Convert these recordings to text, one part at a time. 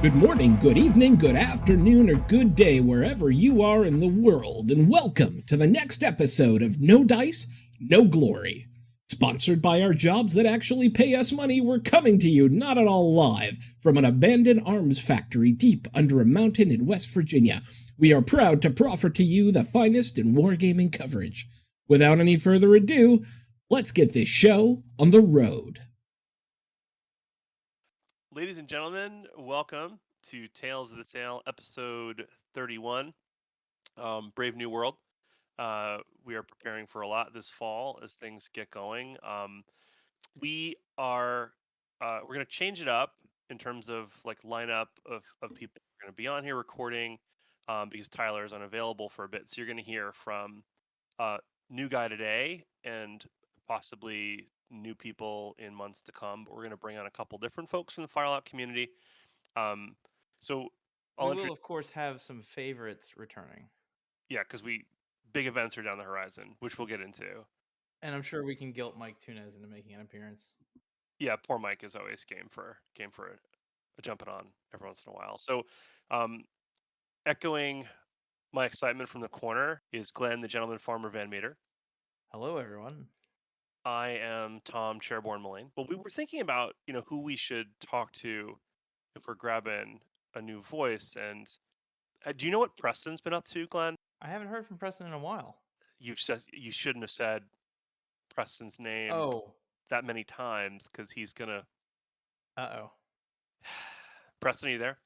Good morning, good evening, good afternoon, or good day wherever you are in the world, and welcome to the next episode of No Dice, No Glory. Sponsored by our jobs that actually pay us money, we're coming to you not at all live from an abandoned arms factory deep under a mountain in West Virginia. We are proud to proffer to you the finest in wargaming coverage. Without any further ado, let's get this show on the road. Ladies and gentlemen, welcome to Tales of the Sale, episode 31, Brave New World. We are preparing for a lot this fall as things get going. We're going to change it up in terms of like lineup of people who are going to be on here recording because Tyler is unavailable for a bit. So you're going to hear from new guy today and possibly new people in months to come. But we're going to bring on a couple different folks from the Firelock community. So we will, of course, have some favorites returning. Yeah, because big events are down the horizon, which we'll get into. And I'm sure we can guilt Mike Tunez into making an appearance. Yeah, poor Mike is always game for a jumping on every once in a while. So, echoing my excitement from the corner is Glenn, the gentleman farmer Van Meter. Hello, everyone. I am Tom Chairborne Mullane. Well, we were thinking about who we should talk to if we're grabbing a new voice. And do you know what Preston's been up to, Glenn? I haven't heard from Preston in a while. You shouldn't have said Preston's name that many times because he's gonna. Preston, are you there?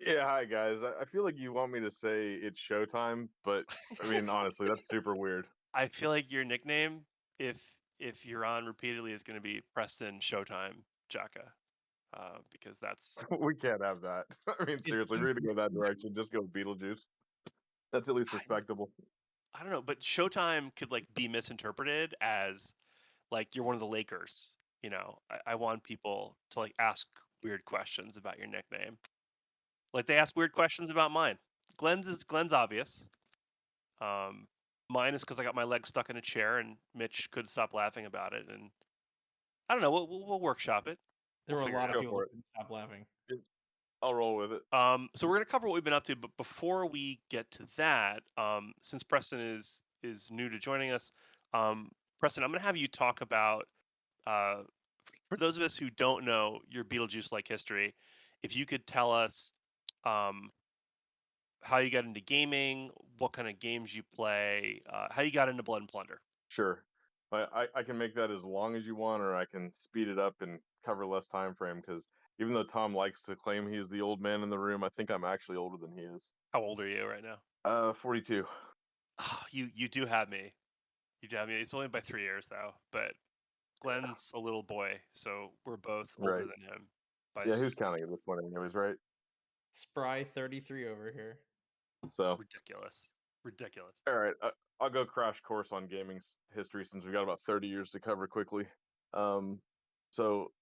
Yeah, hi guys. I feel like you want me to say it's showtime, but I mean honestly, that's super weird. I feel like your nickname, if you're on repeatedly, is going to be Preston Showtime Jacka, because that's we can't have that. I mean seriously, we're gonna go that direction. Just go Beetlejuice. That's at least respectable. I don't know, but Showtime could like be misinterpreted as like you're one of the Lakers. I want people to like ask weird questions about your nickname. Like they ask weird questions about mine. Glenn's obvious. Mine is because I got my leg stuck in a chair and Mitch couldn't stop laughing about it. And I don't know. We'll workshop it. There were a lot of people who couldn't stop laughing. I'll roll with it. So we're gonna cover what we've been up to, but before we get to that, since Preston is new to joining us, Preston, I'm gonna have you talk about for those of us who don't know your Beetlejuice-like history, if you could tell us how you got into gaming, what kind of games you play, how you got into Blood and Plunder. Sure. I can make that as long as you want, or I can speed it up and cover less time frame, because even though Tom likes to claim he's the old man in the room, I think I'm actually older than he is. How old are you right now? 42. Oh, you do have me. You do have me. It's only by 3 years though, but Glenn's a little boy, so we're both older than him. Yeah, who's counting at this point anyways, right? Spry 33 over here. So ridiculous. All right, I'll go crash course on gaming history since we got about 30 years to cover quickly. So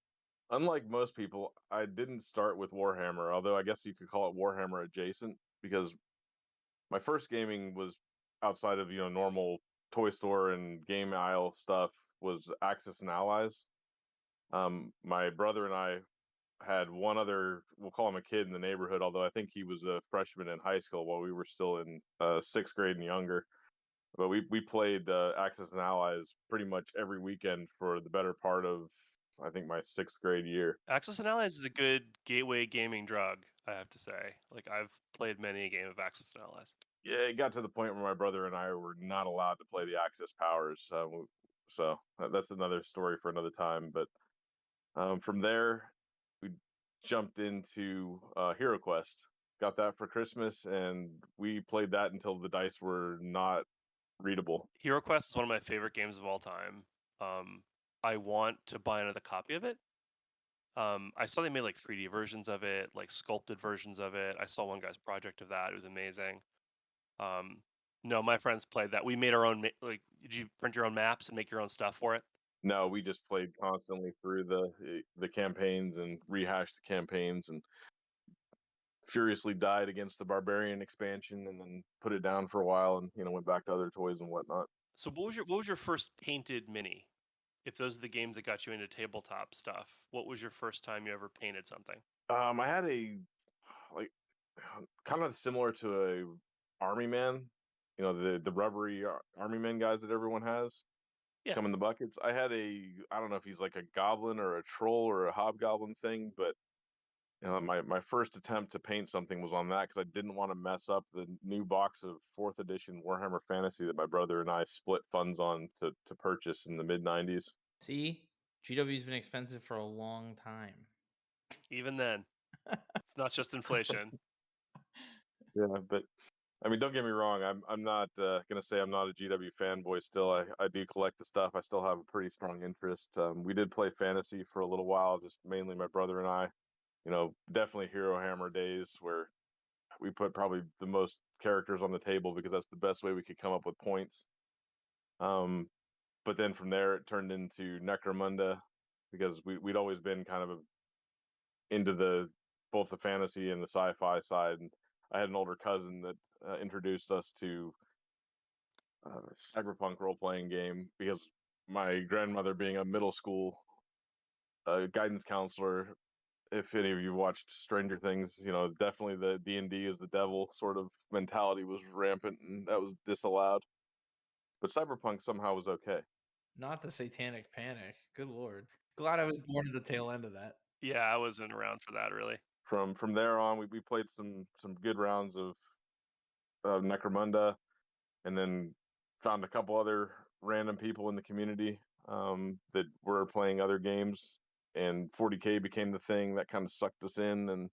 unlike most people, I didn't start with Warhammer, although I guess you could call it Warhammer adjacent, because my first gaming was outside of normal toy store and game aisle stuff was Axis and Allies. My brother and I had one other, we'll call him a kid in the neighborhood, although I think he was a freshman in high school while we were still in 6th grade and younger. But we played Axis and Allies pretty much every weekend for the better part of, I think, my 6th grade year. Axis and Allies is a good gateway gaming drug, I have to say. Like, I've played many a game of Axis and Allies. Yeah, it got to the point where my brother and I were not allowed to play the Axis powers. So that's another story for another time. But from there, we jumped into Hero Quest. Got that for Christmas, and we played that until the dice were not readable. Hero Quest is one of my favorite games of all time. I want to buy another copy of it. I saw they made like 3D versions of it, like sculpted versions of it. I saw one guy's project of that. It was amazing. No, my friends played that. We made our own. Like, did you print your own maps and make your own stuff for it? No, we just played constantly through the campaigns and rehashed the campaigns and furiously died against the barbarian expansion and then put it down for a while and went back to other toys and whatnot. So what was your first painted mini, if those are the games that got you into tabletop stuff, what was your first time you ever painted something? I had a like kind of similar to a army man, the rubbery army man guys that everyone has Yeah. come in the buckets. I had I don't know if he's like a goblin or a troll or a hobgoblin thing, but my first attempt to paint something was on that because I didn't want to mess up the new box of 4th edition Warhammer Fantasy that my brother and I split funds on to purchase in the mid-90s. See, GW's been expensive for a long time. Even then, it's not just inflation. Yeah, but I mean, don't get me wrong. I'm not gonna say I'm not a GW fanboy. Still, I do collect the stuff. I still have a pretty strong interest. We did play fantasy for a little while, just mainly my brother and I. Definitely Hero Hammer days where we put probably the most characters on the table because that's the best way we could come up with points. But then from there it turned into Necromunda because we'd always been kind of into both the fantasy and the sci-fi side. And I had an older cousin that introduced us to cyberpunk role-playing game because my grandmother, being a middle school guidance counselor, if any of you watched Stranger Things, definitely the D&D is the devil sort of mentality was rampant, and that was disallowed. But cyberpunk somehow was okay. Not the satanic panic. Good lord. Glad I was born at the tail end of that. Yeah, I wasn't around for that really. From there on, we played some good rounds of Necromunda, and then found a couple other random people in the community that were playing other games, and 40K became the thing that kind of sucked us in. And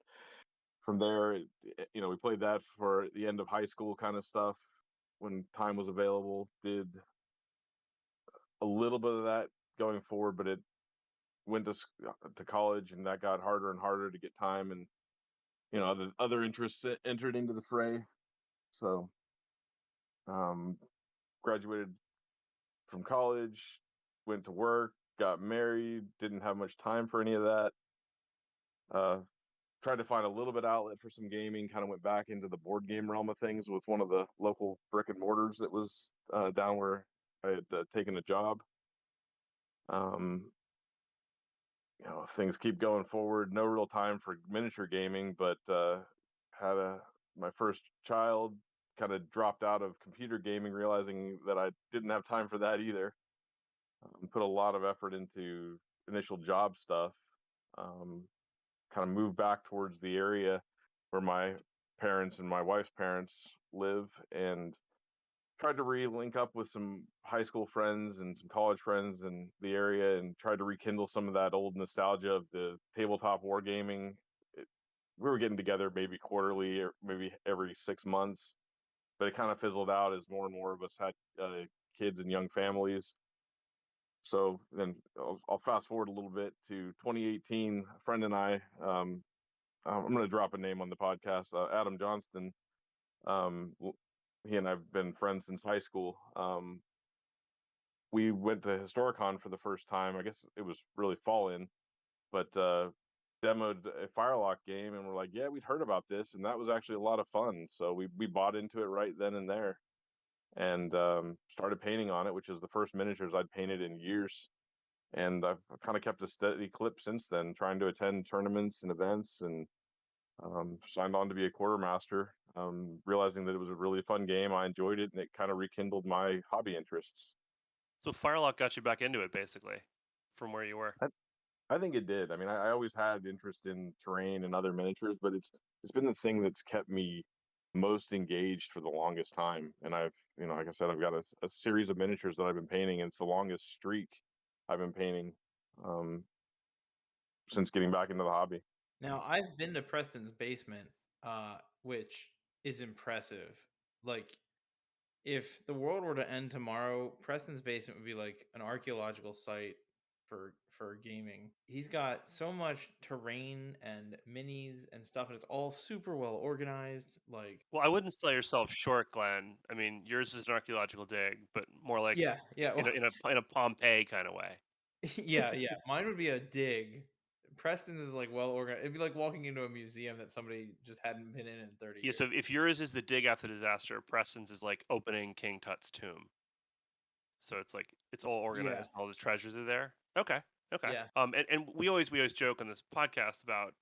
from there, we played that for the end of high school kind of stuff when time was available. Did a little bit of that going forward, but it went to college, and that got harder and harder to get time, and the other interests entered into the fray. So, graduated from college, went to work, got married, didn't have much time for any of that. Tried to find a little bit outlet for some gaming, kind of went back into the board game realm of things with one of the local brick and mortars that was down where I had taken a job. Things keep going forward. No real time for miniature gaming, but had my first child, kind of dropped out of computer gaming, realizing that I didn't have time for that either. Put a lot of effort into initial job stuff. Kind of moved back towards the area where my parents and my wife's parents live, and tried to re-link up with some high school friends and some college friends in the area, and tried to rekindle some of that old nostalgia of the tabletop wargaming. We were getting together maybe quarterly or maybe every 6 months, but it kind of fizzled out as more and more of us had kids and young families. So then I'll fast forward a little bit to 2018. A friend and I, I'm going to drop a name on the podcast, Adam Johnston. He and I've been friends since high school. We went to Historicon for the first time. I guess it was really fall in, but demoed a Firelock game, and we're like, yeah, we'd heard about this, and that was actually a lot of fun. So we bought into it right then and there, and started painting on it, which is the first miniatures I'd painted in years. And I've kind of kept a steady clip since then, trying to attend tournaments and events, and signed on to be a quartermaster, realizing that it was a really fun game. I enjoyed it, and it kind of rekindled my hobby interests. So Firelock got you back into it, basically, from where you were. I think it did. I mean, I always had interest in terrain and other miniatures, but it's been the thing that's kept me most engaged for the longest time. And I've, like I said, I've got a series of miniatures that I've been painting, and it's the longest streak I've been painting since getting back into the hobby. Now, I've been to Preston's basement, which is impressive. Like, if the world were to end tomorrow, Preston's basement would be like an archaeological site for gaming. He's got so much terrain and minis and stuff, and it's all super well organized. Like, Well, I wouldn't sell yourself short, Glenn. I mean, yours is an archaeological dig, but more like yeah, well, in a Pompeii kind of way. yeah. Mine would be a dig. Preston's is like well organized. It'd be like walking into a museum that somebody just hadn't been in 30 years. Yeah, so if yours is the dig after the disaster, Preston's is like opening King Tut's tomb. So it's like it's all organized. Yeah. All the treasures are there. Okay. Okay. Yeah. And we always joke on this podcast about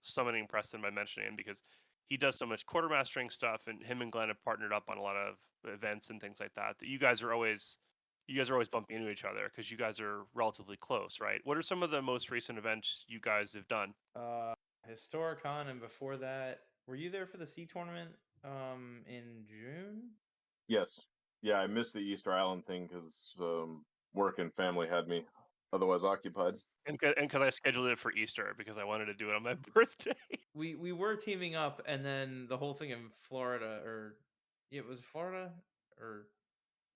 summoning Preston by mentioning him because he does so much quartermastering stuff, and him and Glenn have partnered up on a lot of events and things like that. That you guys are always bumping into each other because you guys are relatively close, right? What are some of the most recent events you guys have done? Historicon, and before that, were you there for the Sea tournament in June? Yes. Yeah, I missed the Easter Island thing because work and family had me otherwise occupied. And because I scheduled it for Easter because I wanted to do it on my birthday. We were teaming up, and then the whole thing in Florida, or it was Florida, or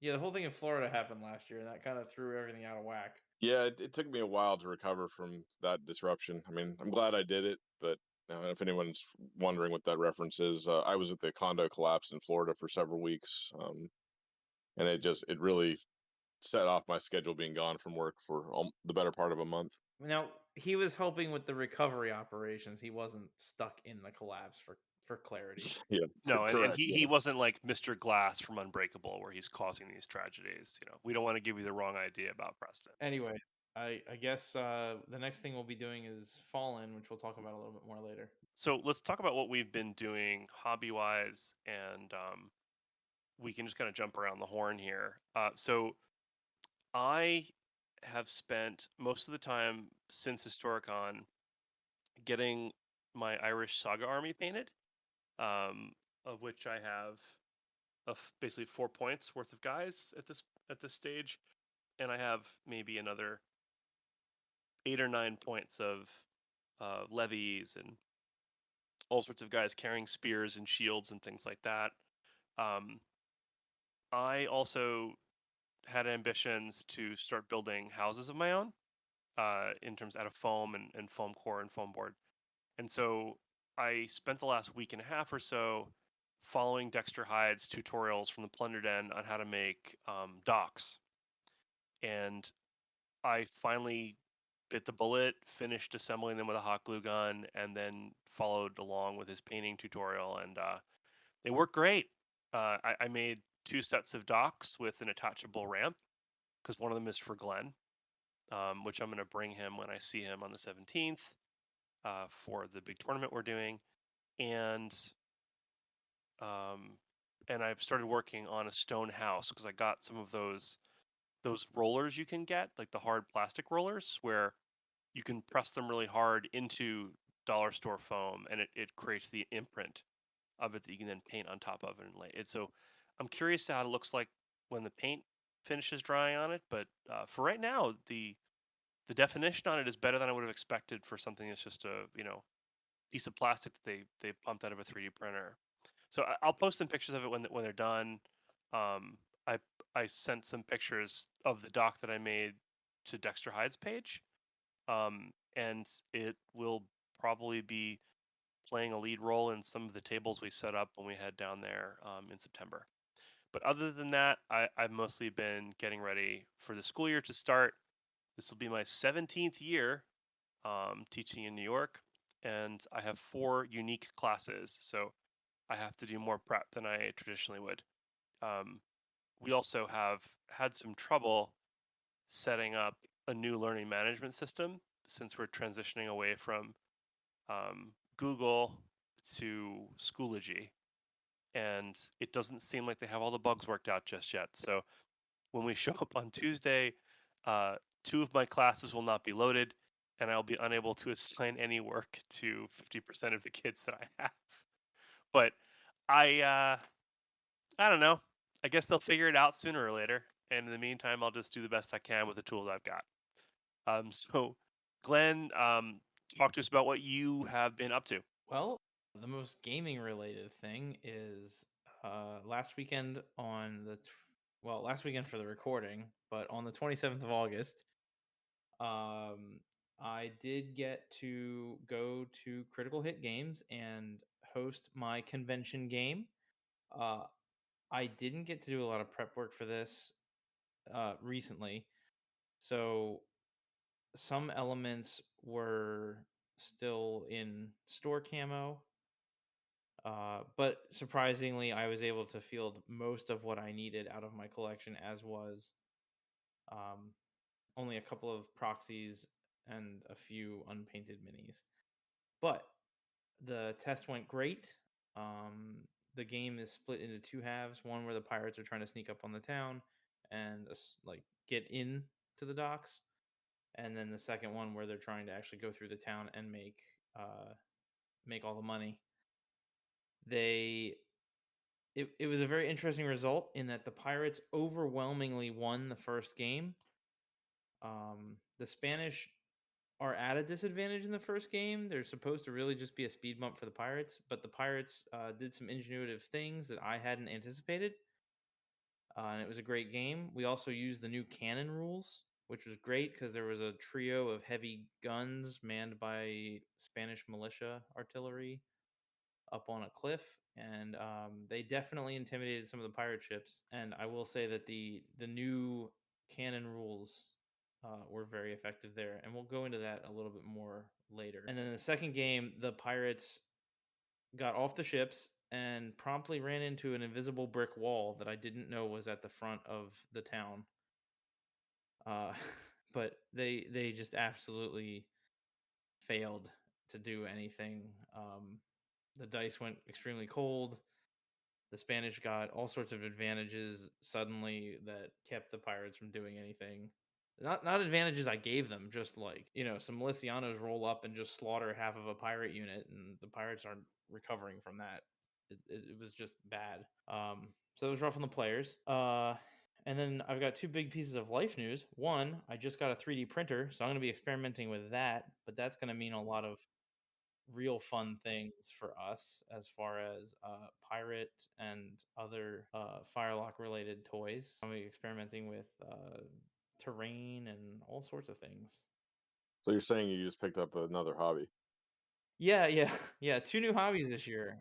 the whole thing in Florida happened last year, and that kind of threw everything out of whack. Yeah, it took me a while to recover from that disruption. I mean, I'm glad I did it, but if anyone's wondering what that reference is, I was at the condo collapse in Florida for several weeks, and it really set off my schedule being gone from work for the better part of a month. Now, he was helping with the recovery operations. He wasn't stuck in the collapse, for clarity. Yeah, No, and correct. he wasn't like Mr. Glass from Unbreakable where he's causing these tragedies. We don't want to give you the wrong idea about Preston. Anyway, I guess the next thing we'll be doing is Fallen, which we'll talk about a little bit more later. So let's talk about what we've been doing hobby-wise, and we can just kind of jump around the horn here. So I have spent most of the time since Historicon getting my Irish Saga army painted, of which I have basically 4 points worth of guys at this stage, and I have maybe another 8 or 9 points of levies and all sorts of guys carrying spears and shields and things like that. I also had ambitions to start building houses of my own, in terms out of foam and foam core and foam board. And so I spent the last week and a half or so following Dexter Hyde's tutorials from the Plunder Den on how to make docks. And I finally bit the bullet, finished assembling them with a hot glue gun, and then followed along with his painting tutorial. And they work great. I made 2 sets of docks with an attachable ramp because one of them is for Glenn, which I'm going to bring him when I see him on the 17th for the big tournament we're doing. And I've started working on a stone house because I got some of those rollers you can get, like the hard plastic rollers, where you can press them really hard into dollar store foam, and it creates the imprint of it that you can then paint on top of it and lay it. So I'm curious how it looks like when the paint finishes drying on it. But for right now, the definition on it is better than I would have expected for something that's just a piece of plastic that they pumped out of a 3D printer. So I'll post some pictures of it when they're done. I sent some pictures of the dock that I made to Dexter Hyde's page, and it will probably be playing a lead role in some of the tables we set up when we head down there in September. But other than that, I've mostly been getting ready for the school year to start. This will be my 17th year teaching in New York, and I have 4 unique classes, so I have to do more prep than I traditionally would. We also have had some trouble setting up a new learning management system since we're transitioning away from Google to Schoology, and it doesn't seem like they have all the bugs worked out just yet. So when we show up on Tuesday, 2 of my classes will not be loaded, and I'll be unable to assign any work to 50% of the kids that I have. But I don't know. I guess they'll figure it out sooner or later. And in the meantime, I'll just do the best I can with the tools I've got. So, Glenn, talk to us about what you have been up to. Well, the most gaming related thing is last weekend last weekend for the recording, but on the 27th of August, I did get to go to Critical Hit Games and host my convention game. I didn't get to do a lot of prep work for this recently, so some elements were still in store camo, but surprisingly, I was able to field most of what I needed out of my collection as was. Only a couple of proxies and a few unpainted minis. But the test went great. The game is split into two halves. One where the pirates are trying to sneak up on the town and get in to the docks, and then the second one where they're trying to actually go through the town and make all the money. It was a very interesting result in that the pirates overwhelmingly won the first game. The Spanish are at a disadvantage in the first game. They're supposed to really just be a speed bump for the pirates, but the pirates did some ingenuitive things that I hadn't anticipated, and it was a great game. We also used the new cannon rules, which was great because there was a trio of heavy guns manned by Spanish militia artillery up on a cliff, and they definitely intimidated some of the pirate ships. And I will say that the new cannon rules were very effective there, and we'll go into that a little bit more later. And then the second game, the pirates got off the ships and promptly ran into an invisible brick wall that I didn't know was at the front of the town. But they just absolutely failed to do anything. The dice went extremely cold. The Spanish got all sorts of advantages suddenly that kept the pirates from doing anything. Not advantages I gave them, just like, some Milicianos roll up and just slaughter half of a pirate unit, and the pirates aren't recovering from that. It was just bad. So it was rough on the players. And then I've got two big pieces of life news. One, I just got a 3D printer, so I'm going to be experimenting with that, but that's going to mean a lot of real fun things for us as far as pirate and other Firelock related toys. I'm experimenting with terrain and all sorts of things. So you're saying you just picked up another hobby? Yeah. Two new hobbies this year: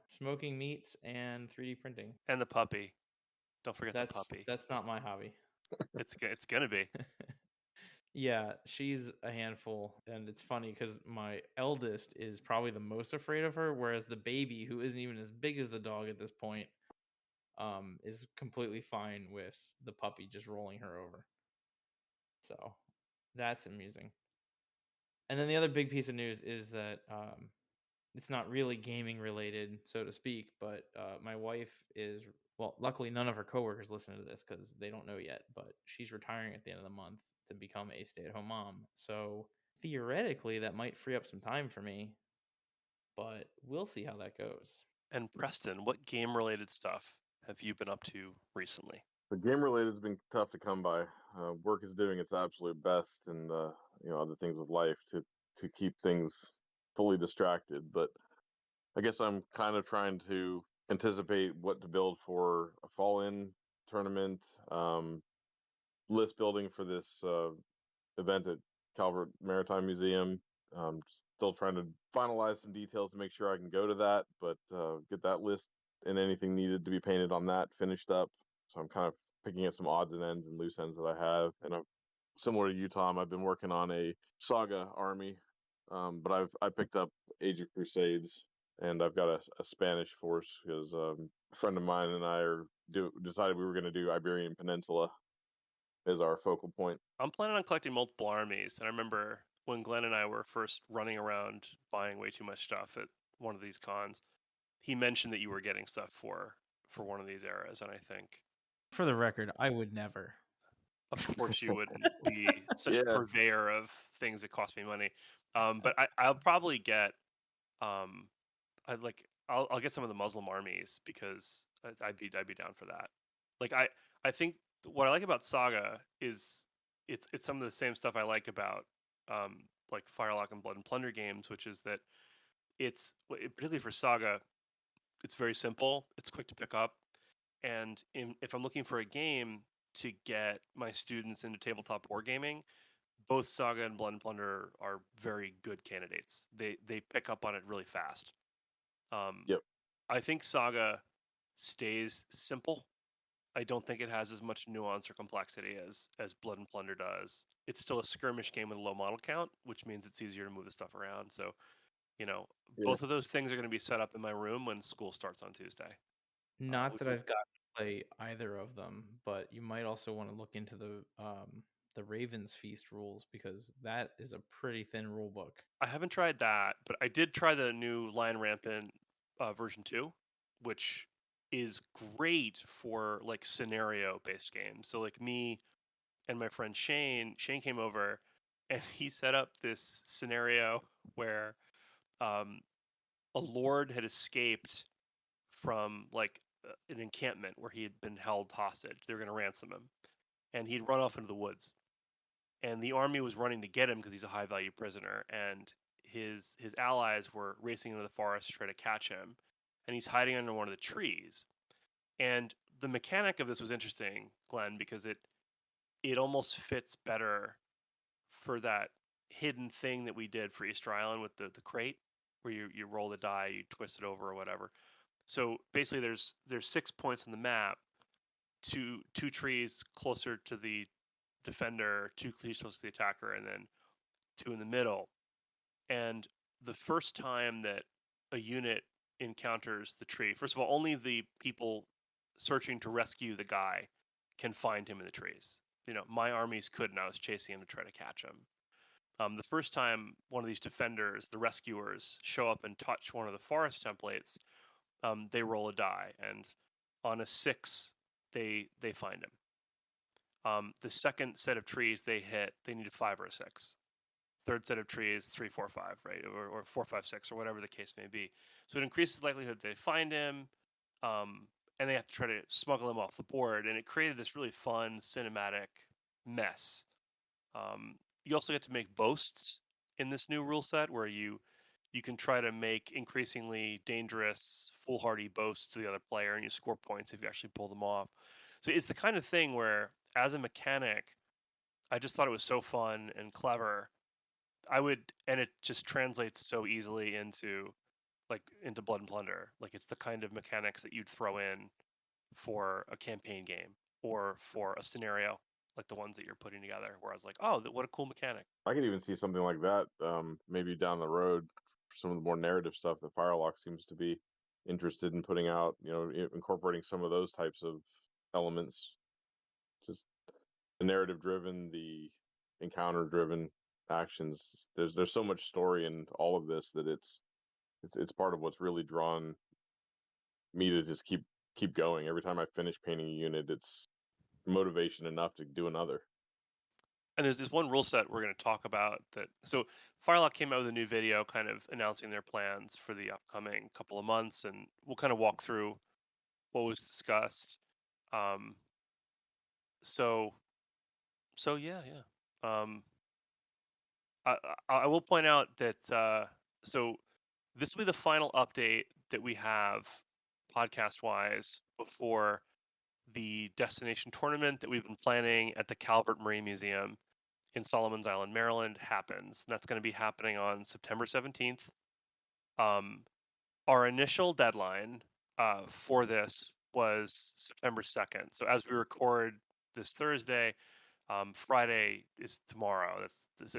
smoking meats and 3D printing. And the puppy. Don't forget the puppy. That's not my hobby. It's gonna be. Yeah, she's a handful, and it's funny because my eldest is probably the most afraid of her, whereas the baby, who isn't even as big as the dog at this point, is completely fine with the puppy just rolling her over. So that's amusing. And then the other big piece of news is that it's not really gaming related, so to speak, but my wife is, well, luckily none of her coworkers listen to this because they don't know yet, but she's retiring at the end of the month to become a stay-at-home mom. So theoretically, that might free up some time for me, but we'll see how that goes. And Preston, what game-related stuff have you been up to recently? The game related has been tough to come by. Work is doing its absolute best, and other things of life to keep things fully distracted. But I guess I'm kind of trying to anticipate what to build for a fall-in tournament. List building for this event at Calvert Maritime Museum. Still trying to finalize some details to make sure I can go to that, but get that list and anything needed to be painted on that finished up. So I'm kind of picking at some odds and ends and loose ends that I have. And I'm similar to you, Tom. I've been working on a Saga army, but I picked up Age of Crusades, and I've got a Spanish force because a friend of mine and I decided we were going to do Iberian Peninsula as our focal point. I'm planning on collecting multiple armies, and I remember when Glenn and I were first running around buying way too much stuff at one of these cons, he mentioned that you were getting stuff for one of these eras, and I think, for the record, I would never. Of course you wouldn't be such a purveyor of things that cost me money. But I'll probably get I'll get some of the Muslim armies because I'd be down for that. Like I think what I like about Saga is it's some of the same stuff I like about like Firelock and Blood and Plunder games, which is that it's particularly for Saga, it's very simple, it's quick to pick up, and if I'm looking for a game to get my students into tabletop wargaming, both Saga and Blood and Plunder are very good candidates. They pick up on it really fast. Yep. I think Saga stays simple. I don't think it has as much nuance or complexity as Blood and Plunder does. It's still a skirmish game with a low model count, which means it's easier to move the stuff around. So, both of those things are going to be set up in my room when school starts on Tuesday. Not that I've gotten play either of them, but you might also want to look into the Raven's Feast rules, because that is a pretty thin rule book. I haven't tried that, but I did try the new Lion Rampant version 2, which is great for like scenario based games. So like me and my friend Shane came over and he set up this scenario where um, a lord had escaped from like an encampment where he had been held hostage. They were going to ransom him, and he'd run off into the woods. And the army was running to get him because he's a high value prisoner. And his allies were racing into the forest to try to catch him, and he's hiding under one of the trees. And the mechanic of this was interesting, Glenn, because it almost fits better for that hidden thing that we did for Easter Island with the crate, where you roll the die, you twist it over or whatever. So basically, there's 6 points on the map, two trees closer to the defender, 2 trees closer to the attacker, and then 2 in the middle. And the first time that a unit encounters the tree, first of all, only the people searching to rescue the guy can find him in the trees. You know, my armies couldn't. I was chasing him to try to catch him. The first time one of these defenders, the rescuers, show up and touch one of the forest templates, they roll a die, and on a 6, they find him. The second set of trees they hit, they need a 5 or a 6. Third set of trees, 3, 4, 5, right, or 4, 5, 6, or whatever the case may be. So it increases the likelihood they find him, and they have to try to smuggle him off the board. And it created this really fun cinematic mess. You also get to make boasts in this new rule set, where you can try to make increasingly dangerous, foolhardy boasts to the other player, and you score points if you actually pull them off. So it's the kind of thing where, as a mechanic, I just thought it was so fun and clever. And it just translates so easily into Blood and Plunder. Like, it's the kind of mechanics that you'd throw in for a campaign game or for a scenario like the ones that you're putting together, where I was like, oh, what a cool mechanic. I could even see something like that, maybe down the road for some of the more narrative stuff that Firelock seems to be interested in putting out, incorporating some of those types of elements, just the narrative driven, the encounter driven actions. There's so much story in all of this that it's part of what's really drawn me to just keep going. Every time I finish painting a unit, it's motivation enough to do another. And there's this one rule set we're going to talk about that. So Firelock came out with a new video kind of announcing their plans for the upcoming couple of months, and we'll kind of walk through what was discussed. So yeah. I will point out that so this will be the final update that we have podcast wise before the destination tournament that we've been planning at the Calvert Marine Museum in Solomons Island, Maryland happens. That's going to be happening on September 17th. Our initial deadline for this was September 2nd. So as we record this Thursday, Friday is tomorrow.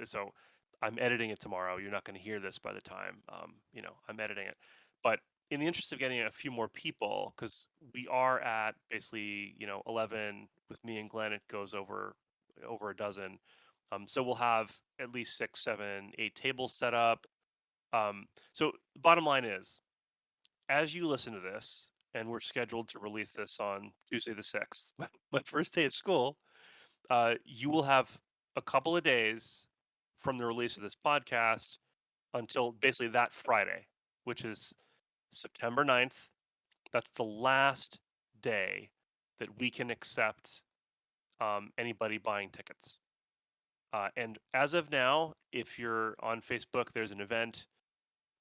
So I'm editing it tomorrow. You're not going to hear this by the time I'm editing it. But in the interest of getting a few more people, because we are at basically 11 with me and Glenn, it goes over a dozen. So we'll have at least 6, 7, 8 tables set up. So the bottom line is, as you listen to this, and we're scheduled to release this on Tuesday the 6th, my first day of school, you will have a couple of days from the release of this podcast until basically that Friday, which is September 9th. That's the last day that we can accept anybody buying tickets. And as of now, if you're on Facebook, there's an event,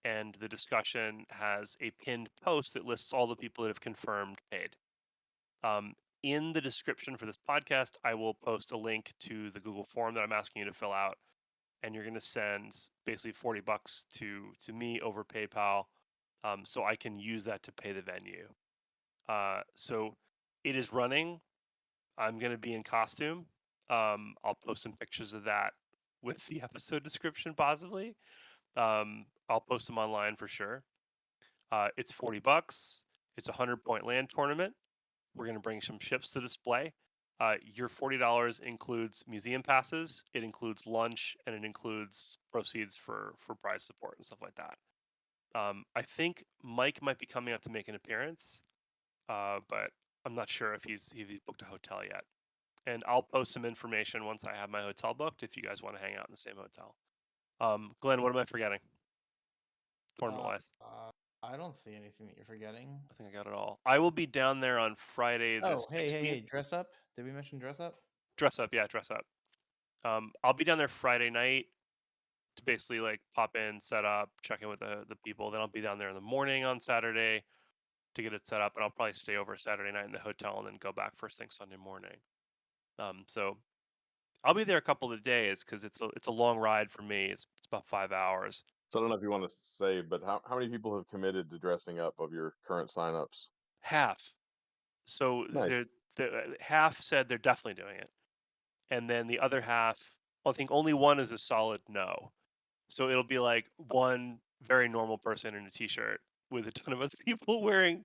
and the discussion has a pinned post that lists all the people that have confirmed paid. In the description for this podcast, I will post a link to the Google form that I'm asking you to fill out, and you're going to send basically $40 to me over PayPal, so I can use that to pay the venue. So it is running. I'm going to be in costume. I'll post some pictures of that with the episode description, possibly. I'll post them online for sure. It's $40. It's a 100-point land tournament. We're going to bring some ships to display. Your $40 includes museum passes, it includes lunch, and it includes proceeds for prize support and stuff like that. I think Mike might be coming up to make an appearance, but I'm not sure if he's booked a hotel yet. And I'll post some information once I have my hotel booked if you guys want to hang out in the same hotel. Glenn, what am I forgetting? Tournament wise. I don't see anything that you're forgetting. I think I got it all. I will be down there on Friday the 16th. Hey, dress up. Did we mention dress up? Dress up, yeah, dress up. I'll be down there Friday night to basically like pop in, set up, check in with the people. Then I'll be down there in the morning on Saturday to get it set up, and I'll probably stay over Saturday night in the hotel and then go back first thing Sunday morning. So I'll be there a couple of days because it's a long ride for me. It's about 5 hours. So I don't know if you want to say, but how many people have committed to dressing up of your current signups? Half. So Nice. the half said they're definitely doing it, and then the other half, I think only one is a solid no. So it'll be like one very normal person in a t-shirt with a ton of other people wearing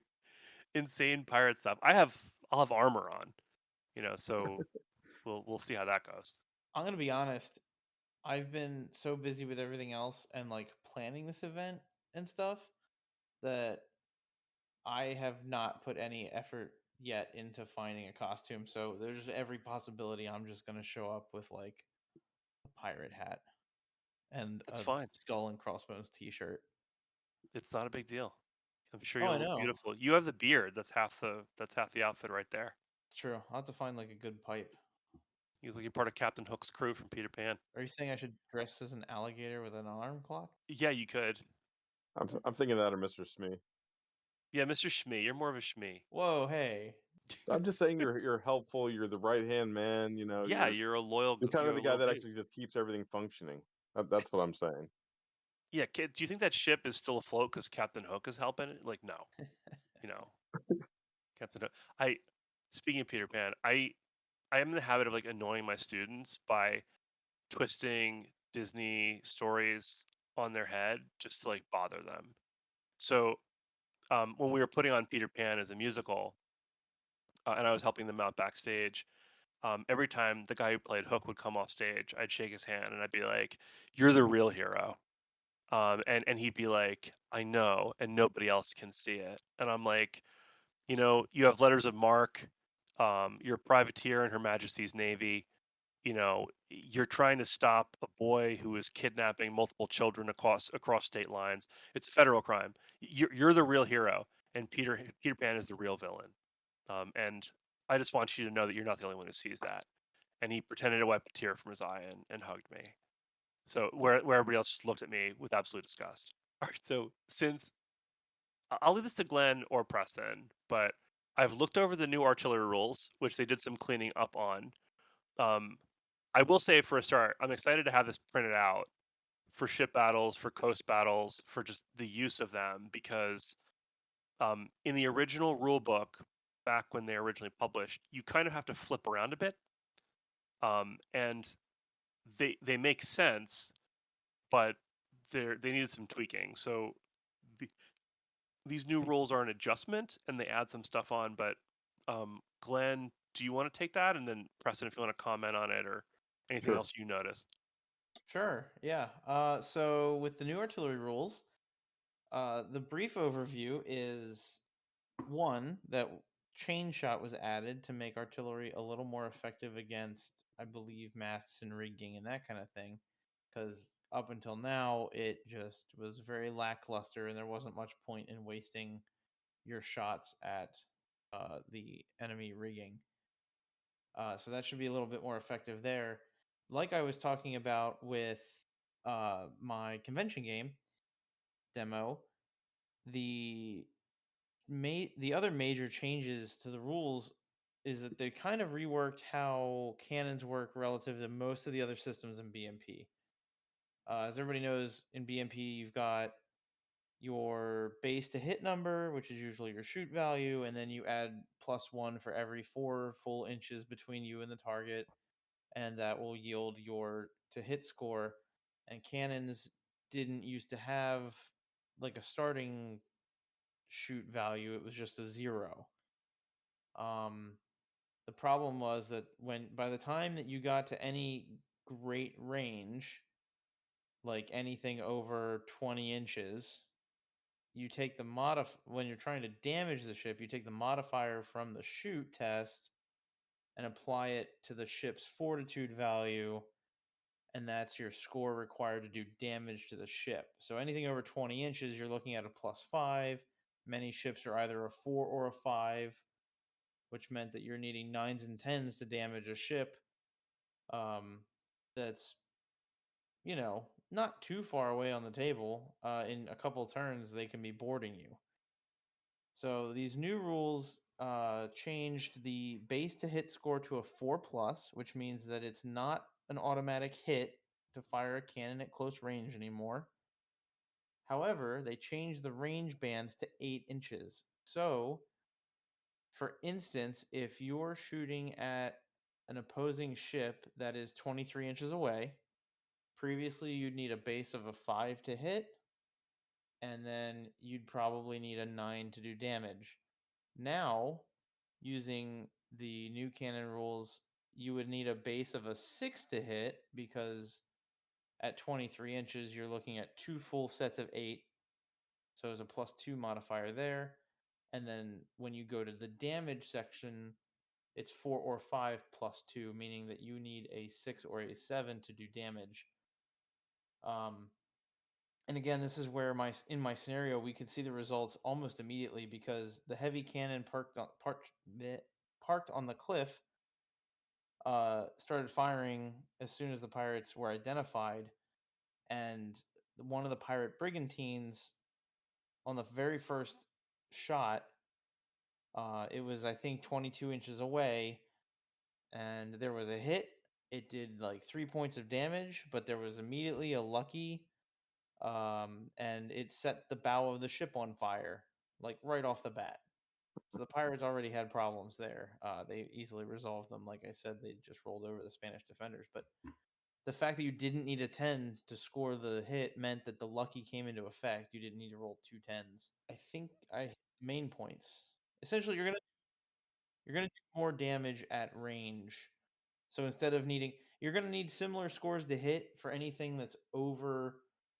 insane pirate stuff. I'll have armor on, so we'll see how that goes. I'm gonna be honest. I've been so busy with everything else and like planning this event and stuff that I have not put any effort yet into finding a costume. So there's every possibility I'm just gonna show up with like a pirate hat and That's a fine. skull and crossbones t-shirt. It's not a big deal. I'm sure Oh, you'll I look know. beautiful. You have the beard. That's half the outfit right there. It's true. I'll have to find like a good pipe. You look like you're part of Captain Hook's crew from Peter Pan. Are you saying I should dress as an alligator with an alarm clock? Yeah, you could. I'm thinking that or Mr. Smee. Yeah, Mr. Shmee. You're more of a Shmee. Whoa, hey. I'm just saying you're helpful. You're the right hand man. You know, Yeah, you're a loyal. you're kind You're of a the guy loyal that dude. actually just keeps everything functioning. That's what I'm saying. Yeah, kid. Do you think that ship is still afloat because Captain Hook is helping it? Like, no. You know, Captain Hook. Speaking of Peter Pan, I am in the habit of like annoying my students by twisting Disney stories on their head just to like bother them. So when we were putting on Peter Pan as a musical, and I was helping them out backstage, every time the guy who played Hook would come off stage, I'd shake his hand and I'd be like, "You're the real hero," and he'd be like, "I know," and nobody else can see it. And I'm like, you have letters of marque. You're a privateer in Her Majesty's Navy. You're trying to stop a boy who is kidnapping multiple children across state lines. It's a federal crime. You're the real hero, and Peter Pan is the real villain. And I just want you to know that you're not the only one who sees that. And he pretended to wipe a tear from his eye and hugged me. So where everybody else just looked at me with absolute disgust. All right, so since I'll leave this to Glenn or Preston, but I've looked over the new artillery rules, which they did some cleaning up on. I will say for a start, I'm excited to have this printed out for ship battles, for coast battles, for just the use of them, because in the original rule book, back when they originally published, you kind of have to flip around a bit, and they make sense, but they needed some tweaking. So these new rules are an adjustment, and they add some stuff on. But Glenn, do you want to take that, and then Preston, if you want to comment on it or anything Sure. else you noticed? Sure, yeah. So with the new artillery rules, the brief overview is one that chain shot was added to make artillery a little more effective against, I believe, masts and rigging and that kind of thing. Because up until now, it just was very lackluster, and there wasn't much point in wasting your shots at the enemy rigging. So that should be a little bit more effective there. Like I was talking about with my convention game demo, the the other major changes to the rules is that they kind of reworked how cannons work relative to most of the other systems in BMP. As everybody knows, in BMP you've got your base to hit number, which is usually your shoot value, and then you add +1 for every 4 full inches between you and the target, and that will yield your to hit score. And cannons didn't used to have like a starting shoot value, it was just a 0. The problem was that by the time that you got to any great range, like anything over 20 inches, you take the when you're trying to damage the ship, you take the modifier from the shoot test and apply it to the ship's fortitude value, and that's your score required to do damage to the ship. So anything over 20 inches, you're looking at a +5. Many ships are either a 4 or a 5, which meant that you're needing 9s and 10s to damage a ship that's, not too far away on the table. In a couple turns, they can be boarding you. So these new rules changed the base to hit score to a 4+, which means that it's not an automatic hit to fire a cannon at close range anymore. However, they changed the range bands to 8 inches. So, for instance, if you're shooting at an opposing ship that is 23 inches away, previously you'd need a base of a 5 to hit, and then you'd probably need a 9 to do damage. Now, using the new cannon rules, you would need a base of a 6 to hit, because at 23 inches, you're looking at 2 full sets of 8. So there's a +2 modifier there. And then when you go to the damage section, it's 4 or 5 +2, meaning that you need a 6 or a 7 to do damage. And again, this is where in my scenario, we could see the results almost immediately, because the heavy cannon parked on the cliff started firing as soon as the pirates were identified. And one of the pirate brigantines, on the very first shot, it was, I think, 22 inches away, and there was a hit. It did like 3 points of damage, but there was immediately a lucky, and it set the bow of the ship on fire, like right off the bat. So the pirates already had problems there. They easily resolved them. Like I said, they just rolled over the Spanish defenders. But the fact that you didn't need a 10 to score the hit meant that the lucky came into effect. You didn't need to roll 2 10s. I think main points. Essentially, you're gonna do more damage at range. So instead of you're gonna need similar scores to hit for anything that's over,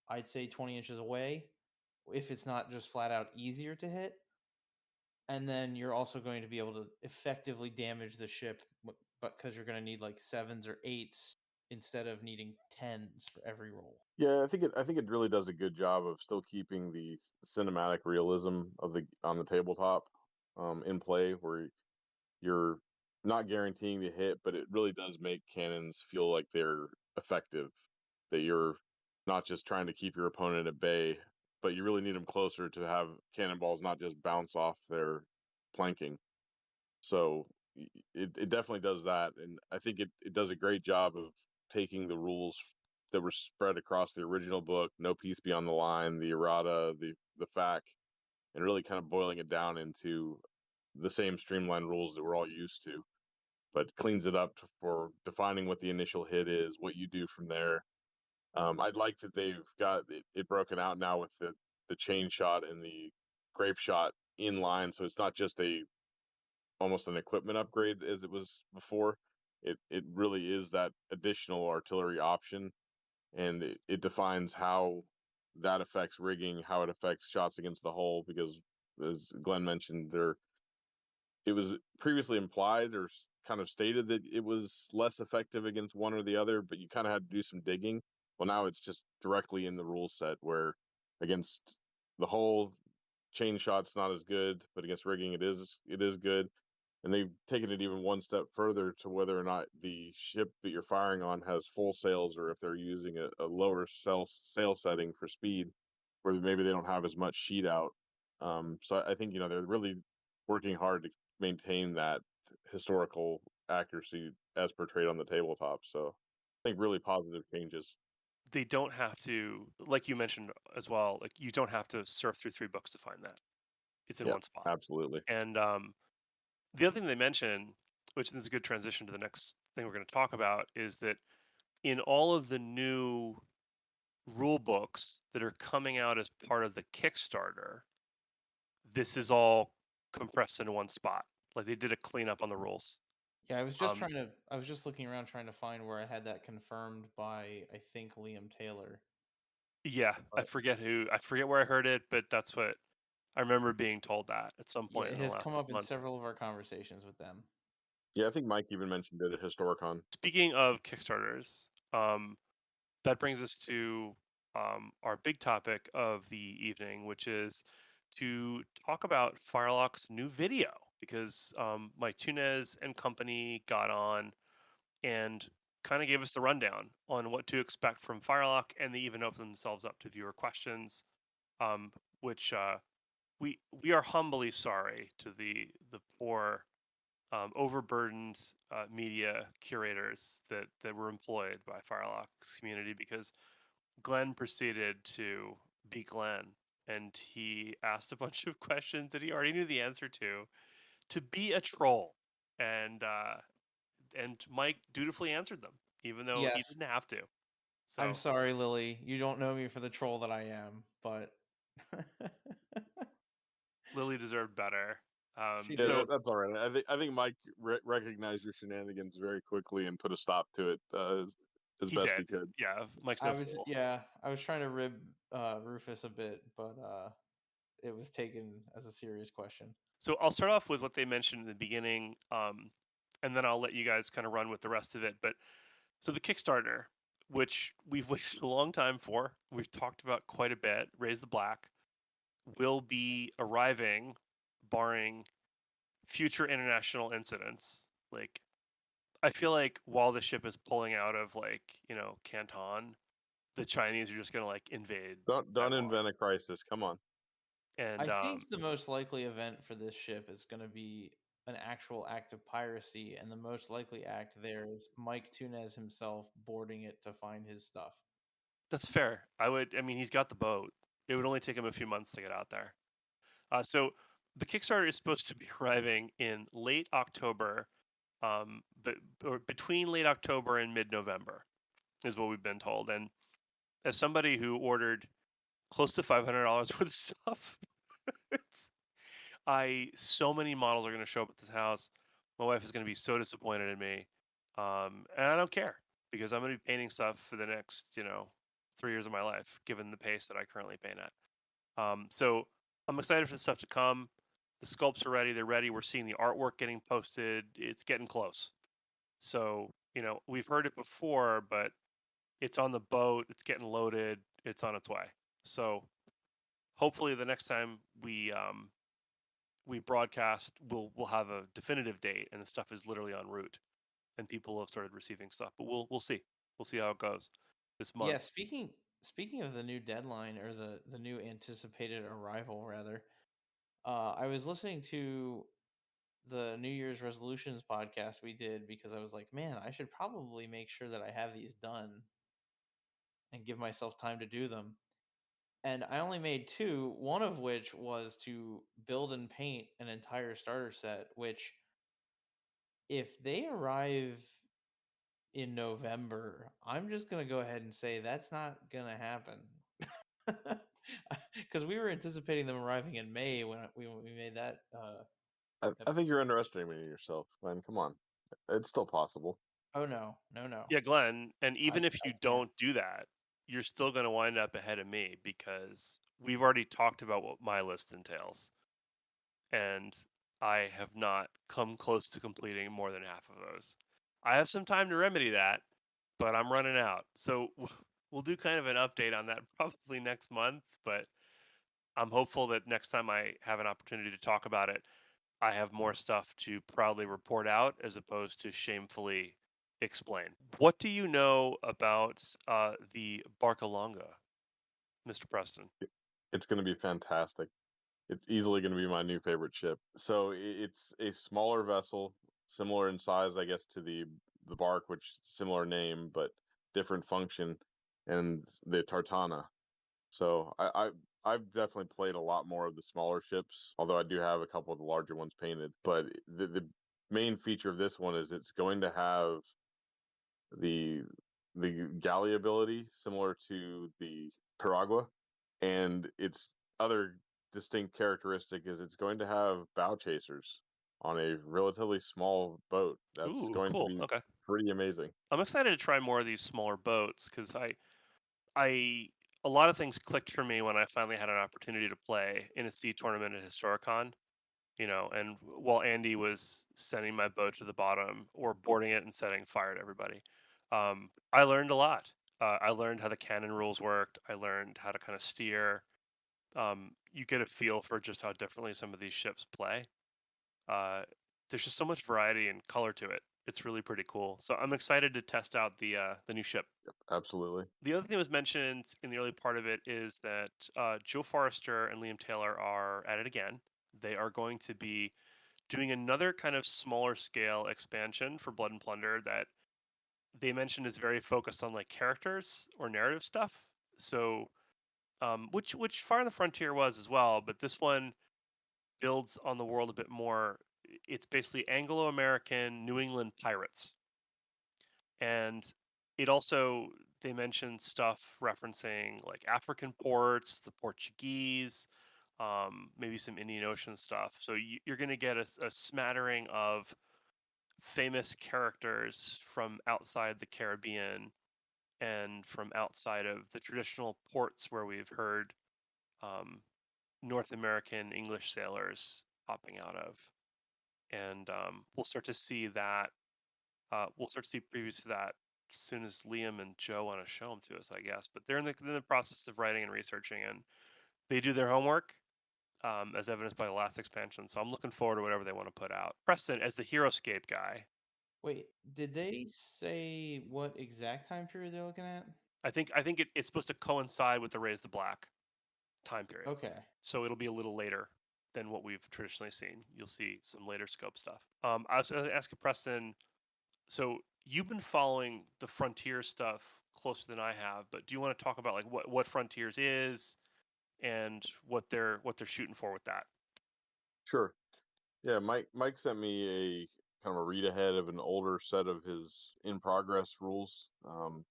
I'd say, 20 inches away, if it's not just flat out easier to hit. And then you're also going to be able to effectively damage the ship, but because you're going to need like 7s or 8s instead of needing 10s for every roll. Yeah, I think it really does a good job of still keeping the cinematic realism of on the tabletop in play, where you're not guaranteeing the hit, but it really does make cannons feel like they're effective. That you're not just trying to keep your opponent at bay, but you really need them closer to have cannonballs not just bounce off their planking. So it definitely does that, and I think it does a great job of taking the rules that were spread across the original book, No Peace Beyond the Line, the errata, the FAQ, and really kind of boiling it down into the same streamlined rules that we're all used to, but cleans it up for defining what the initial hit is, what you do from there. I'd like that they've got it broken out now with the chain shot and the grape shot in line, so it's not just almost an equipment upgrade as it was before. It really is that additional artillery option, and it defines how that affects rigging, how it affects shots against the hull, because as Glenn mentioned, it was previously implied or kind of stated that it was less effective against one or the other, but you kind of had to do some digging. Well, now it's just directly in the rule set, where against the hull, chain shot's not as good, but against rigging it is good. And they've taken it even one step further to whether or not the ship that you're firing on has full sails, or if they're using a lower sail setting for speed, where maybe they don't have as much sheet out. So I think they're really working hard to maintain that historical accuracy as portrayed on the tabletop. So I think really positive changes. They don't have to, like you mentioned as well, like you don't have to surf through 3 books to find that. It's in one spot. Absolutely. And the other thing they mention, which is a good transition to the next thing we're going to talk about, is that in all of the new rule books that are coming out as part of the Kickstarter, this is all compressed into one spot. Like they did a cleanup on the rules. Yeah, I was just Um, I was just looking around trying to find where I had that confirmed by, I think, Liam Taylor. Yeah, I But forget where I heard it, but that's what I remember being told that at some yeah, point it in the has come last up in month. several of our conversations with them. Yeah, I think Mike even mentioned it at Historicon. Speaking of Kickstarters, that brings us to our big topic of the evening, which is to talk about Firelock's new video because Mike Tunez and company got on and kind of gave us the rundown on what to expect from Firelock, and they even opened themselves up to viewer questions, which we are humbly sorry to the poor overburdened media curators that were employed by Firelock's community because Glenn proceeded to be Glenn and he asked a bunch of questions that he already knew the answer to be a troll, and Mike dutifully answered them even though he Yes, didn't have to. I'm So sorry, Lily. You don't know me for the troll that I am, but Lily deserved better. she Yeah, did. So that's all right. I think Mike recognized your shenanigans very quickly and put a stop to it as he best did. he could. Yeah, Mike's no fool. I was trying to rib Rufus a bit, but it was taken as a serious question. So I'll start off with what they mentioned in the beginning, and then I'll let you guys kind of run with the rest of it. But so the Kickstarter, which we've waited a long time for, we've talked about quite a bit, Raise the Black, will be arriving, barring future international incidents. Like I feel like while the ship is pulling out of Canton, the Chinese are just gonna like invade Don't Taiwan. invent a crisis. Come on. And I think the most likely event for this ship is going to be an actual act of piracy, and the most likely act there is Mike Tunez himself boarding it to find his stuff. that's fair. I mean, he's got the boat. It would only take him a few months to get out there. So the Kickstarter is supposed to be arriving in late October, but or between late October and mid-November is what we've been told. And as somebody who ordered close to $500 worth of stuff, it's, so many models are going to show up at this house. My wife is going to be so disappointed in me, and I don't care because I'm going to be painting stuff for the next 3 years of my life, given the pace that I currently paint at. So I'm excited for the stuff to come. The sculpts are ready. They're ready. We're seeing the artwork getting posted. It's getting close. So, we've heard it before, but it's on the boat. It's getting loaded. It's on its way. So hopefully the next time we broadcast, we'll have a definitive date and the stuff is literally en route and people have started receiving stuff. But we'll see. We'll see how it goes this month. Yeah, speaking of the new deadline or the new anticipated arrival rather, I was listening to the New Year's resolutions podcast we did because I was like, man, I should probably make sure that I have these done and give myself time to do them. And I only made two, one of which was to build and paint an entire starter set, which if they arrive in November, I'm just going to go ahead and say that's not going to happen. Because we were anticipating them arriving in May when we made that. I think you're underestimating yourself, man. Come on. It's still possible. Oh no, no, no! Yeah, Glenn, and even if I you can't. don't do that, you're still going to wind up ahead of me because we've already talked about what my list entails. And I have not come close to completing more than half of those. I have some time to remedy that, but I'm running out. So we'll do kind of an update on that probably next month, but I'm hopeful that next time I have an opportunity to talk about it, I have more stuff to proudly report out as opposed to shamefully explain. What do you know about the Barcalonga, Mr. Preston? It's going to be fantastic. It's easily going to be my new favorite ship. So it's a smaller vessel, similar in size, I guess, to the Bark, which similar name but different function, and the Tartana. So I've definitely played a lot more of the smaller ships, although I do have a couple of the larger ones painted. But the main feature of this one is it's going to have the the galley ability similar to the Piragua, and its other distinct characteristic is it's going to have bow chasers. on a relatively small boat. That's Ooh, going to cool. be Okay. pretty amazing. I'm excited to try more of these smaller boats because I a lot of things clicked for me when I finally had an opportunity to play in a sea tournament at Historicon. And while Andy was sending my boat to the bottom or boarding it and setting fire to everybody, I learned a lot. I learned how the cannon rules worked. I learned how to kind of steer. You get a feel for just how differently some of these ships play. There's just so much variety and color to it. It's really pretty cool. So I'm excited to test out the new ship. Yep, absolutely. The other thing that was mentioned in the early part of it is that Joe Forrester and Liam Taylor are at it again. They are going to be doing another kind of smaller scale expansion for Blood and Plunder that they mentioned is very focused on like characters or narrative stuff. So, which Fire on the Frontier was as well, but this one builds on the world a bit more. It's basically Anglo-American New England pirates, and it also they mentioned stuff referencing like African ports, the Portuguese, maybe some Indian Ocean stuff. So you're going to get a smattering of famous characters from outside the Caribbean and from outside of the traditional ports where we've heard um, North American English sailors popping out of. And we'll start to see that. We'll start to see previews for that as soon as Liam and Joe want to show them to us, I guess. But they're in the process of writing and researching, and they do their homework, as evidenced by the last expansion. So I'm looking forward to whatever they want to put out. Preston, as the Heroscape guy, Wait, did they say what exact time period they're looking at? I think it's supposed to coincide with the Raise the Black time period. Okay. So it'll be a little later than what we've traditionally seen. You'll see some later scope stuff. I was asking Preston. So you've been following the Frontier stuff closer than I have, but do you want to talk about like what Frontiers is and what they're shooting for with that? Sure. Yeah, Mike sent me a kind of a read ahead of an older set of his in progress rules.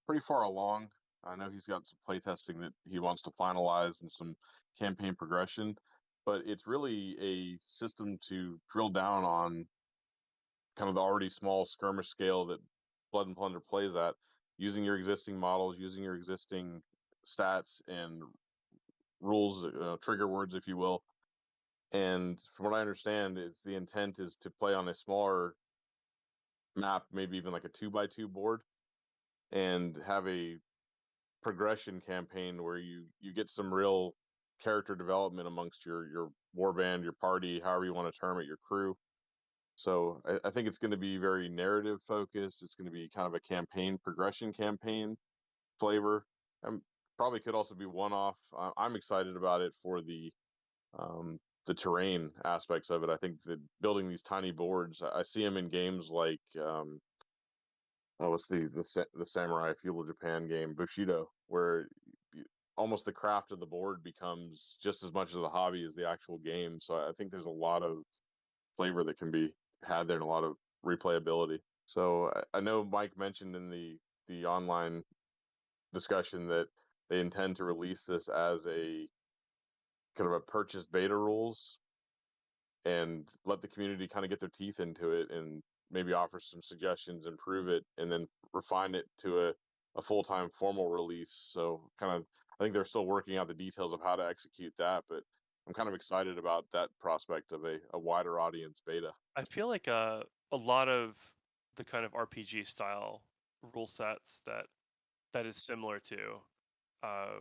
Pretty far along. I know he's got some playtesting that he wants to finalize and some campaign progression, but it's really a system to drill down on kind of the already small skirmish scale that Blood and Plunder plays at, using your existing models, using your existing stats and rules, trigger words, if you will. And from what I understand, it's the intent is to play on a smaller map, maybe even like a 2x2 board, and have a progression campaign where you get some real character development amongst your warband, your party, however you want to term it, your crew. So I think it's going to be very narrative focused. It's going to be kind of a campaign progression campaign flavor. And probably could also be one off. I'm excited about it for the terrain aspects of it. I think that building these tiny boards, I see them in games like what's the samurai feudal Japan game Bushido, where almost the craft of the board becomes just as much of the hobby as the actual game. So I think there's a lot of flavor that can be had there and a lot of replayability. So I know Mike mentioned in the online discussion that they intend to release this as a kind of a purchase beta rules and let the community kind of get their teeth into it and maybe offer some suggestions, improve it, and then refine it to a full time formal release. So kind of I think they're still working out the details of how to execute that, but I'm kind of excited about that prospect of a wider audience beta. I feel like a lot of the kind of RPG style rule sets that is similar to, uh,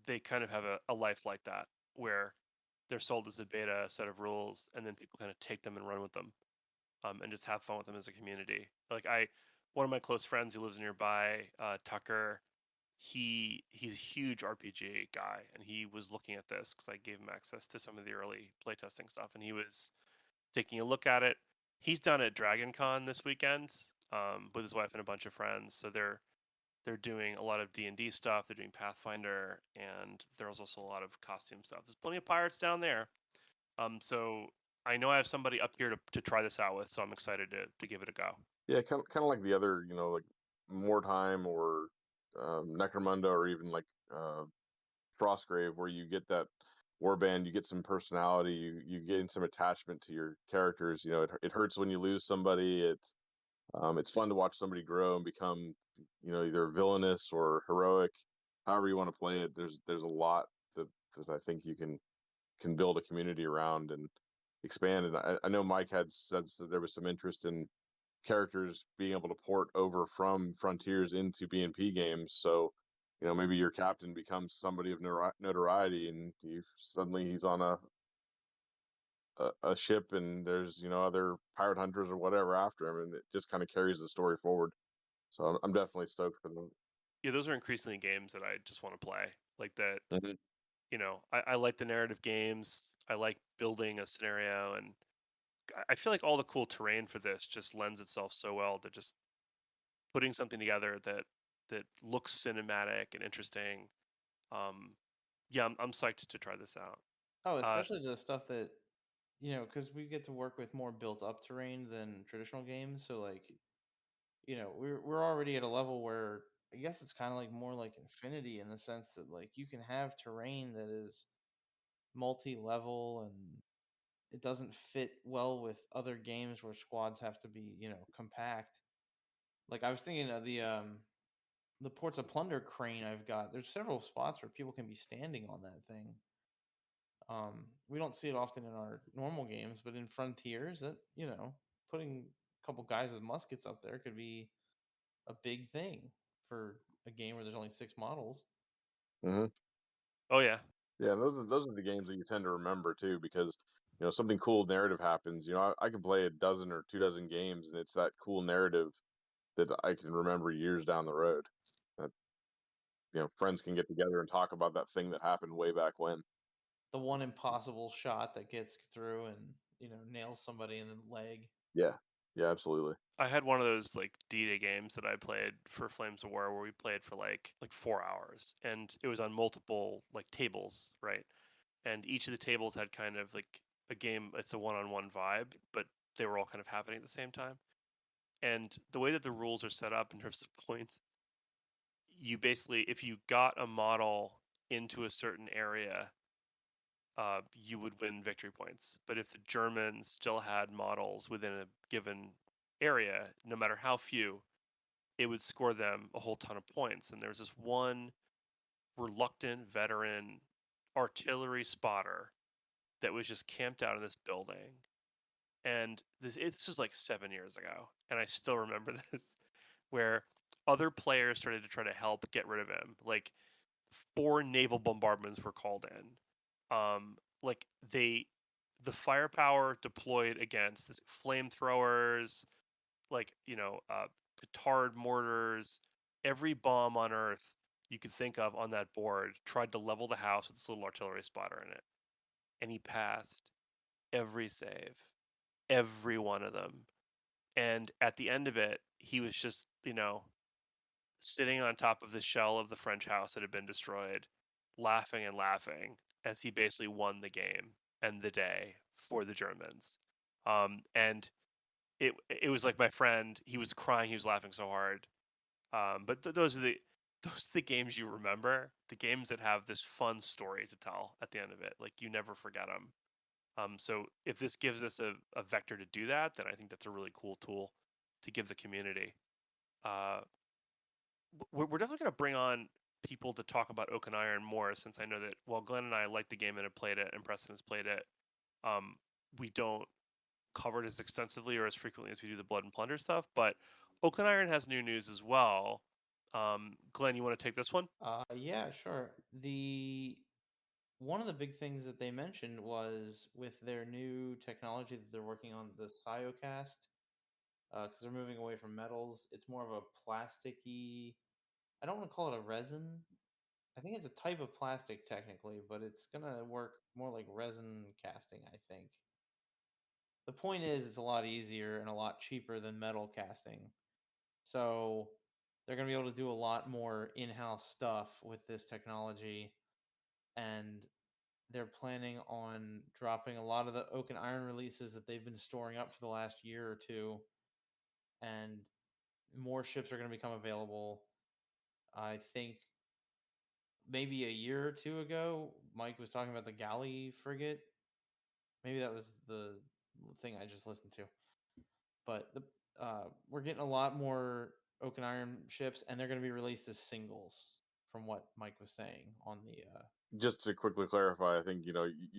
they kind of have a life like that where they're sold as a beta set of rules, and then people kind of take them and run with them, and just have fun with them as a community. One of my close friends who lives nearby, Tucker, he's a huge RPG guy, and he was looking at this because I gave him access to some of the early playtesting stuff, and he was taking a look at it. He's done at Dragon Con this weekend, with his wife and a bunch of friends. So they're doing a lot of D&D stuff. They're doing Pathfinder, and there's also a lot of costume stuff. There's plenty of pirates down there. So I know I have somebody up here to try this out with, so I'm excited to give it a go. Yeah, kind of like the other, like Mordheim or Necromunda or even like Frostgrave, where you get that warband, you get some personality, you gain some attachment to your characters. You know, it hurts when you lose somebody. It's fun to watch somebody grow and become, you know, either villainous or heroic, however you want to play it. There's a lot that I think you can build a community around and expand. And I know Mike had said that there was some interest in characters being able to port over from Frontiers into B&P games. So, you know, maybe your captain becomes somebody of notoriety, and suddenly he's on a ship, and there's, you know, other pirate hunters or whatever after him, and it just kind of carries the story forward. So I'm definitely stoked for them. Yeah, those are increasingly games that I just want to play. Like that, Mm-hmm. you know, I like the narrative games. I like building a scenario, and I feel like all the cool terrain for this just lends itself so well to just putting something together that looks cinematic and interesting. Um, yeah, I'm psyched to try this out. Oh, Uh, especially the stuff that, because we get to work with more built up terrain than traditional games. So like, we're already at a level where I guess it's kind of like more like Infinity in the sense that like you can have terrain that is multi-level and it doesn't fit well with other games where squads have to be, compact. Like I was thinking of the Ports of Plunder crane I've got. There's several spots where people can be standing on that thing. We don't see it often in our normal games, but in Frontiers, that putting a couple guys with muskets up there could be a big thing for a game where there's only 6 models. Mm-hmm. oh yeah, Yeah, those are the games that you tend to remember too, because, you know, something cool narrative happens. You know, I can play a dozen or 2 dozen games, and it's that cool narrative that I can remember years down the road. That, you know, friends can get together and talk about that thing that happened way back when. The one impossible shot that gets through and nails somebody in the leg. Yeah, yeah, absolutely. I had one of those like D-Day games that I played for Flames of War where we played for like 4 hours, and it was on multiple like tables, right? And each of the tables had kind of like a game. It's a one-on-one vibe, but they were all kind of happening at the same time. And the way that the rules are set up in terms of points, you basically, if you got a model into a certain area, you would win victory points. But if the Germans still had models within a given area, no matter how few, it would score them a whole ton of points. And there's this one reluctant veteran artillery spotter that was just camped out in this building. And this was like 7 years ago, and I still remember this, where other players started to try to help get rid of him. Like 4 naval bombardments were called in. Like the firepower deployed against this flamethrowers, like petard mortars, every bomb on Earth you could think of on that board tried to level the house with this little artillery spotter in it, and he passed every save, every one of them. And at the end of it, he was just sitting on top of the shell of the French house that had been destroyed, laughing and laughing as he basically won the game and the day for the Germans. And it was like my friend, he was crying, he was laughing so hard. But those are the games you remember, the games that have this fun story to tell at the end of it. Like you never forget them. So if this gives us a vector to do that, then I think that's a really cool tool to give the community. Uh, we're definitely going to bring on people to talk about Oak and Iron more, since I know that while Glenn and I like the game and have played it, and Preston has played it, we don't cover it as extensively or as frequently as we do the Blood and Plunder stuff. But Oak and Iron has new news as well. Glenn, you want to take this one? Yeah, sure. The One of the big things that they mentioned was with their new technology that they're working on, the Cyocast, because they're moving away from metals. It's more of a plasticky. I don't want to call it a resin. I think it's a type of plastic technically, but it's gonna work more like resin casting, I think. The point is, it's a lot easier and a lot cheaper than metal casting. So they're going to be able to do a lot more in-house stuff with this technology, and they're planning on dropping a lot of the Oak and Iron releases that they've been storing up for the last year or two, and more ships are going to become available. I think maybe a year or two ago, Mike was talking about the galley frigate. Maybe that was the thing I just listened to. But we're getting a lot more Oak and Iron ships, and they're going to be released as singles, from what Mike was saying on the. Just to quickly clarify, I think you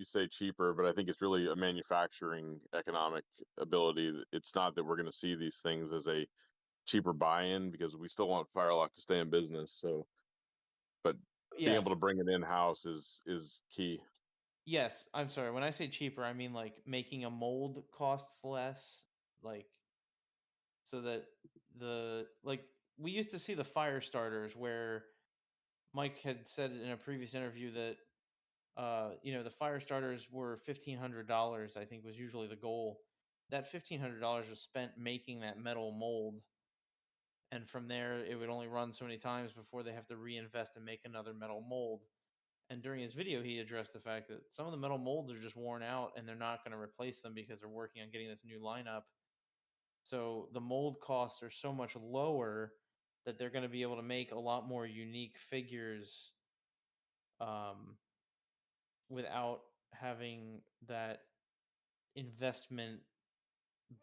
say cheaper, but I think it's really a manufacturing economic ability. It's not that we're going to see these things as a cheaper buy-in, because we still want Firelock to stay in business. So, but being able Yes. to bring it in house is key. Yes, I'm sorry. When I say cheaper, I mean like making a mold costs less, like so that we used to see the fire starters where Mike had said in a previous interview that the fire starters were $1,500, I think was usually the goal. That $1,500 was spent making that metal mold, and from there it would only run so many times before they have to reinvest and make another metal mold. And during his video, he addressed the fact that some of the metal molds are just worn out and they're not going to replace them because they're working on getting this new lineup. So the mold costs are so much lower that they're going to be able to make a lot more unique figures um, without having that investment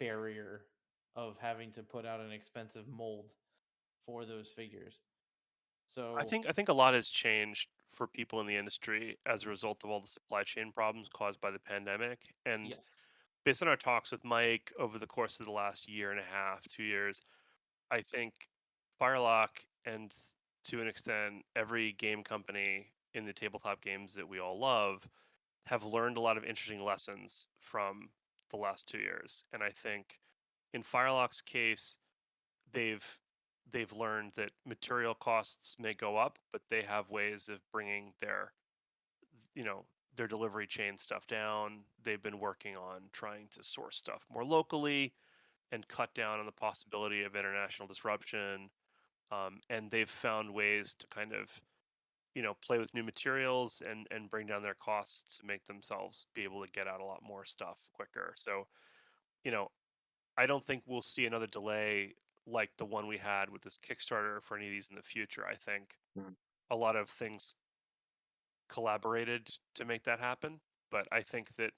barrier of having to put out an expensive mold for those figures. So I think a lot has changed for people in the industry as a result of all the supply chain problems caused by the pandemic. And yes, based on our talks with Mike over the course of the last year and a half, 2 years, I think Firelock and to an extent every game company in the tabletop games that we all love have learned a lot of interesting lessons from the last 2 years. And I think in Firelock's case, they've learned that material costs may go up, but they have ways of bringing their their delivery chain stuff down. They've been working on trying to source stuff more locally and cut down on the possibility of international disruption. And they've found ways to kind of play with new materials and bring down their costs to make themselves be able to get out a lot more stuff quicker. So you know I don't think we'll see another delay like the one we had with this Kickstarter for any of these in the future. I think Mhm. a lot of things collaborated to make that happen, but I think that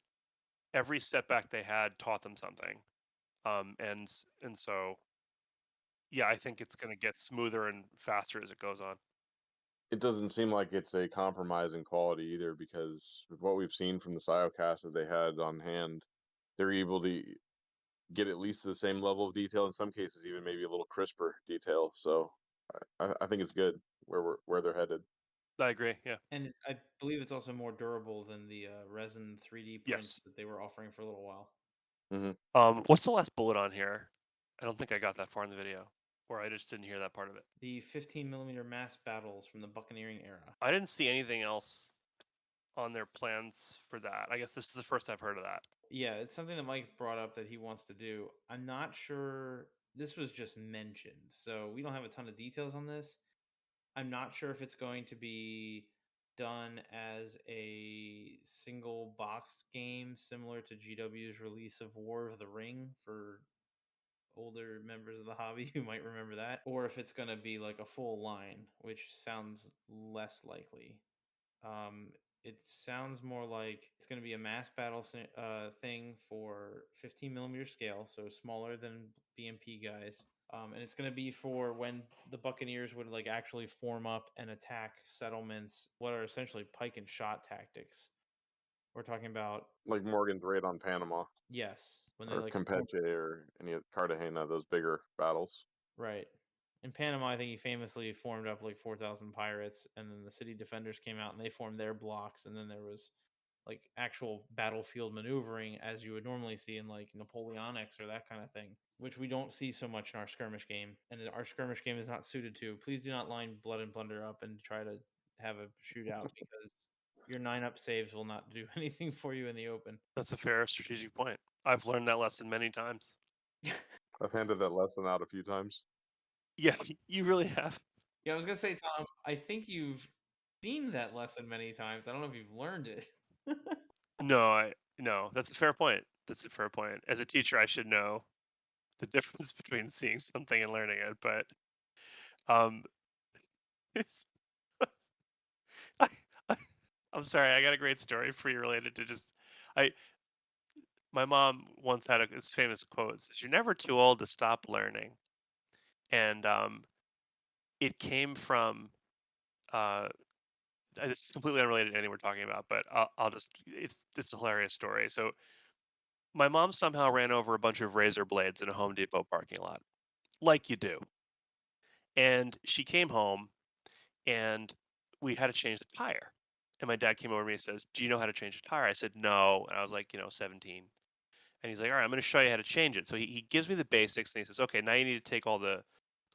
every setback they had taught them something. And so yeah, I think it's going to get smoother and faster as it goes on. It doesn't seem like it's a compromise in quality either, because with what we've seen from the Siocast that they had on hand, they're able to get at least the same level of detail, in some cases even maybe a little crisper detail. So I think it's good where they're headed. I agree. Yeah. and I believe it's also more durable than the resin 3D prints Yes. that they were offering for a little while. What's the last bullet on here? I don't think I got that far in the video, or I just didn't hear that part of it. The 15mm mass battles from the Buccaneering era. I didn't see anything else on their plans for that. I guess this is the first I've heard of that. Yeah, it's something that Mike brought up that he wants to do. I'm not sure. This was just mentioned, so we don't have a ton of details on this. I'm not sure if it's going to be done as a single boxed game similar to GW's release of War of the Ring for older members of the hobby who might remember that, or if it's going to be like a full line, which sounds less likely. It sounds more like it's going to be a mass battle thing for 15mm scale, so smaller than BMP guys. And it's going to be for when the Buccaneers would like actually form up and attack settlements, what are essentially pike and shot tactics. We're talking about Like Morgan's raid on Panama, yes, when they or like Campeche, or any of Cartagena, those bigger battles. right. In Panama, I think he famously formed up like 4,000 pirates, and then the city defenders came out and they formed their blocks, and then there was like actual battlefield maneuvering as you would normally see in like Napoleonics or that kind of thing, which we don't see so much in our skirmish game, and our skirmish game is not suited to. Please do not line Blood and Plunder up and try to have a shootout because your 9-up saves will not do anything for you in the open. That's a fair strategic point. I've learned that lesson many times. I've handed that lesson out a few times. Yeah, you really have. Yeah, I was gonna say, Tom, I think you've seen that lesson many times. I don't know if you've learned it. No, that's a fair point. That's a fair point. As a teacher, I should know the difference between seeing something and learning it, but um it's I'm sorry. I got a great story for you related to just I. My mom once had this famous quote. It says, "You're never too old to stop learning," and it came from. This is completely unrelated to anything we're talking about, but I'll just. It's a hilarious story. So my mom somehow ran over a bunch of razor blades in a Home Depot parking lot, like you do, and she came home and we had to change the tire. And my dad came over to me and says, "Do you know how to change a tire?" I said, "No." And I was like, 17. And he's like, "All right, I'm going to show you how to change it." So he gives me the basics and he says, "Okay, now you need to take all the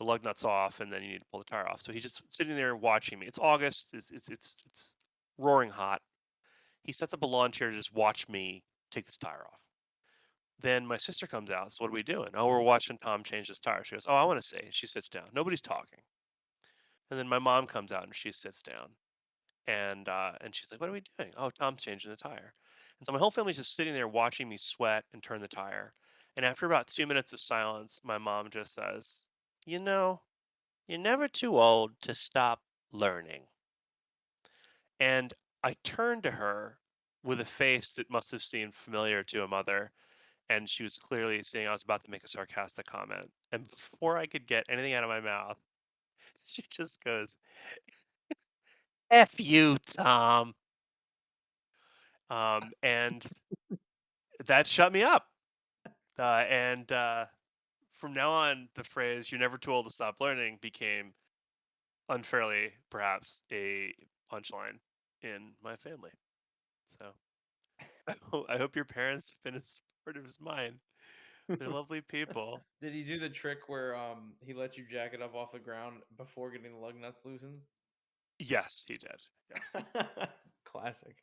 lug nuts off and then you need to pull the tire off." So he's just sitting there watching me. It's August. It's roaring hot. He sets up a lawn chair to just watch me take this tire off. Then my sister comes out. So what are we doing? "Oh, we're watching Tom change this tire." She goes, "Oh, I want to see." She sits down. Nobody's talking. And then my mom comes out and she sits down. And she's like, "What are we doing?" "Oh, Tom's changing the tire." And so my whole family's just sitting there watching me sweat and turn the tire. And after about 2 minutes of silence, my mom just says, "You know, you're never too old to stop learning." And I turned to her with a face that must have seemed familiar to a mother, and she was clearly seeing I was about to make a sarcastic comment. And before I could get anything out of my mouth, she just goes, "F you, Tom." And that shut me up. And from now on, the phrase "you're never too old to stop learning" became unfairly, perhaps, a punchline in my family. So I hope your parents have been as supportive as mine. They're lovely people. Did he do the trick where he let you jack it up off the ground before getting the lug nuts loosened? Yes, he did. Yes. Classic.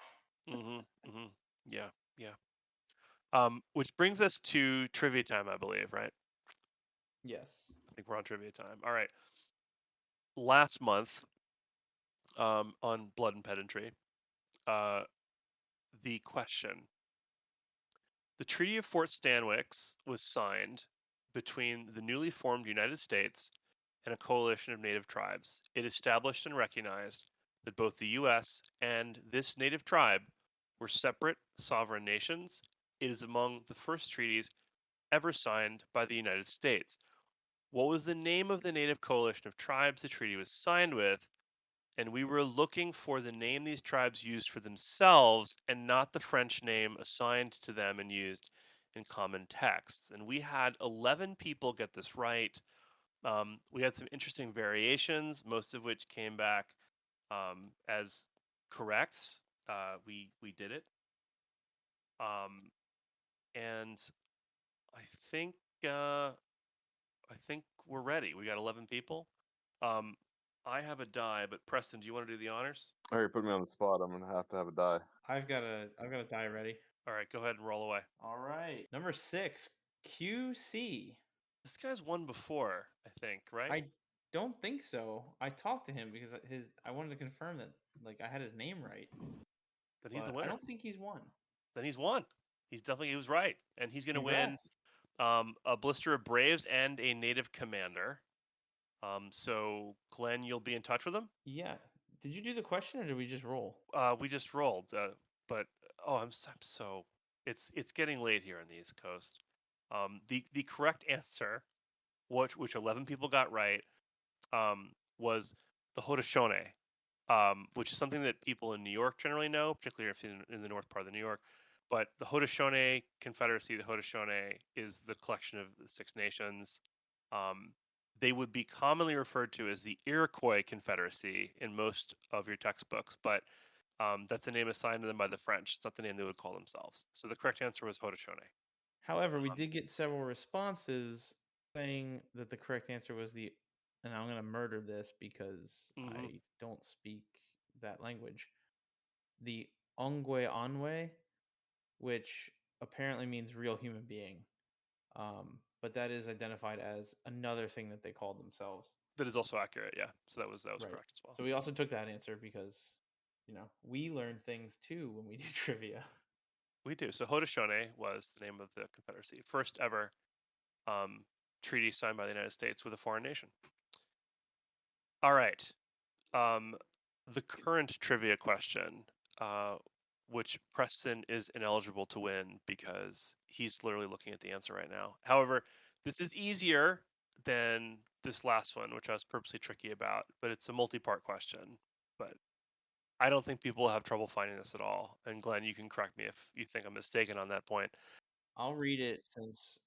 Mm-hmm. Yeah. Yeah. Which brings us to trivia time, I believe, right? Yes. I think we're on trivia time. All right. Last month, on Blood and Pedantry, uh, the question: the Treaty of Fort Stanwix was signed between the newly formed United States and a coalition of native tribes. It established and recognized that both the U.S. and this native tribe were separate sovereign nations. It is among the first treaties ever signed by the United States. What was the name of the native coalition of tribes the treaty was signed with? And we were looking for the name these tribes used for themselves and not the French name assigned to them and used in common texts. And we had 11 people get this right. We had some interesting variations, most of which came back as correct. We did it, and I think I think we're ready. We got 11 people. Um, I have a die, but Preston, do you want to do the honors? All right, put me on the spot. I'm gonna have a die. I've got a die ready. All right, go ahead and roll away. All right. Number 6, QC. This guy's won before, I think, right? I don't think so. I talked to him because I wanted to confirm that I had his name right. Then he's the But I winner. don't think he's won. Then he's won. He was right, and he's going to win Congrats. a blister of Braves and a native commander. So Glenn, you'll be in touch with him. Yeah. Did you do the question or did we just roll? We just rolled, but oh, I'm so. It's getting late here on the East Coast. The correct answer, which 11 people got right, was the Haudenosaunee, which is something that people in New York generally know, particularly if in the north part of New York. But the Haudenosaunee Confederacy, the Haudenosaunee, is the collection of the Six Nations. They would be commonly referred to as the Iroquois Confederacy in most of your textbooks, but that's a name assigned to them by the French. It's not the name they would call themselves. So the correct answer was Haudenosaunee. However, we did get several responses saying that the correct answer was and I'm going to murder this because Mm-hmm. I don't speak that language. The Ongwe Onwe, which apparently means real human being. But that is identified as another thing that they called themselves. That is also accurate, yeah. So that was Right. correct as well. So we also took that answer because, we learn things too when we do trivia. We do. So Haudenosaunee was the name of the Confederacy, first ever treaty signed by the United States with a foreign nation. All right. The current trivia question. which Preston is ineligible to win because he's literally looking at the answer right now. However, this is easier than this last one, which I was purposely tricky about, but it's a multi-part question. But I don't think people will have trouble finding this at all. And Glenn, you can correct me if you think I'm mistaken on that point. I'll read it since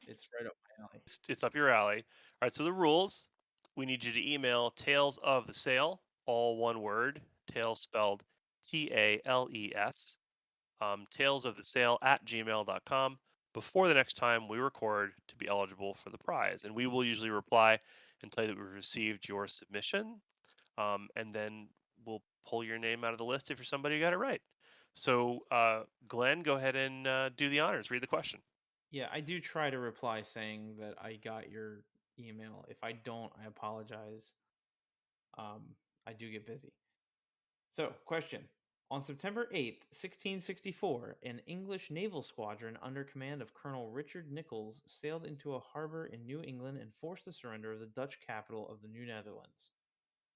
it's right up my alley. It's up your alley. All right, so the rules, we need you to email Tales of the Sale, all one word, Tales spelled Tales, Tales of the Sale at gmail.com before the next time we record to be eligible for the prize. And we will usually reply and tell you that we received your submission. And then we'll pull your name out of the list if you're somebody who got it right. So, Glenn, go ahead and do the honors. Read the question. Yeah, I do try to reply saying that I got your email. If I don't, I apologize. I do get busy. So, question. On September 8th, 1664, an English naval squadron under command of Colonel Richard Nichols sailed into a harbor in New England and forced the surrender of the Dutch capital of the New Netherlands.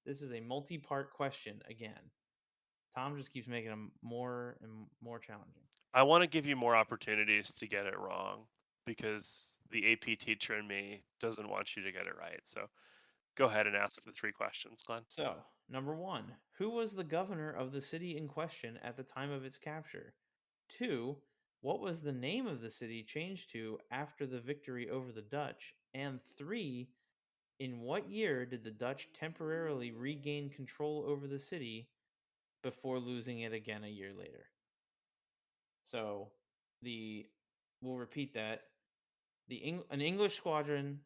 This is a multi-part question again. Tom just keeps making them more and more challenging. I want to give you more opportunities to get it wrong because the AP teacher in me doesn't want you to get it right. So go ahead and ask the three questions, Glenn. So, number 1, who was the governor of the city in question at the time of its capture? 2, what was the name of the city changed to after the victory over the Dutch? And 3, in what year did the Dutch temporarily regain control over the city before losing it again a year later? So, we'll repeat that. An English squadron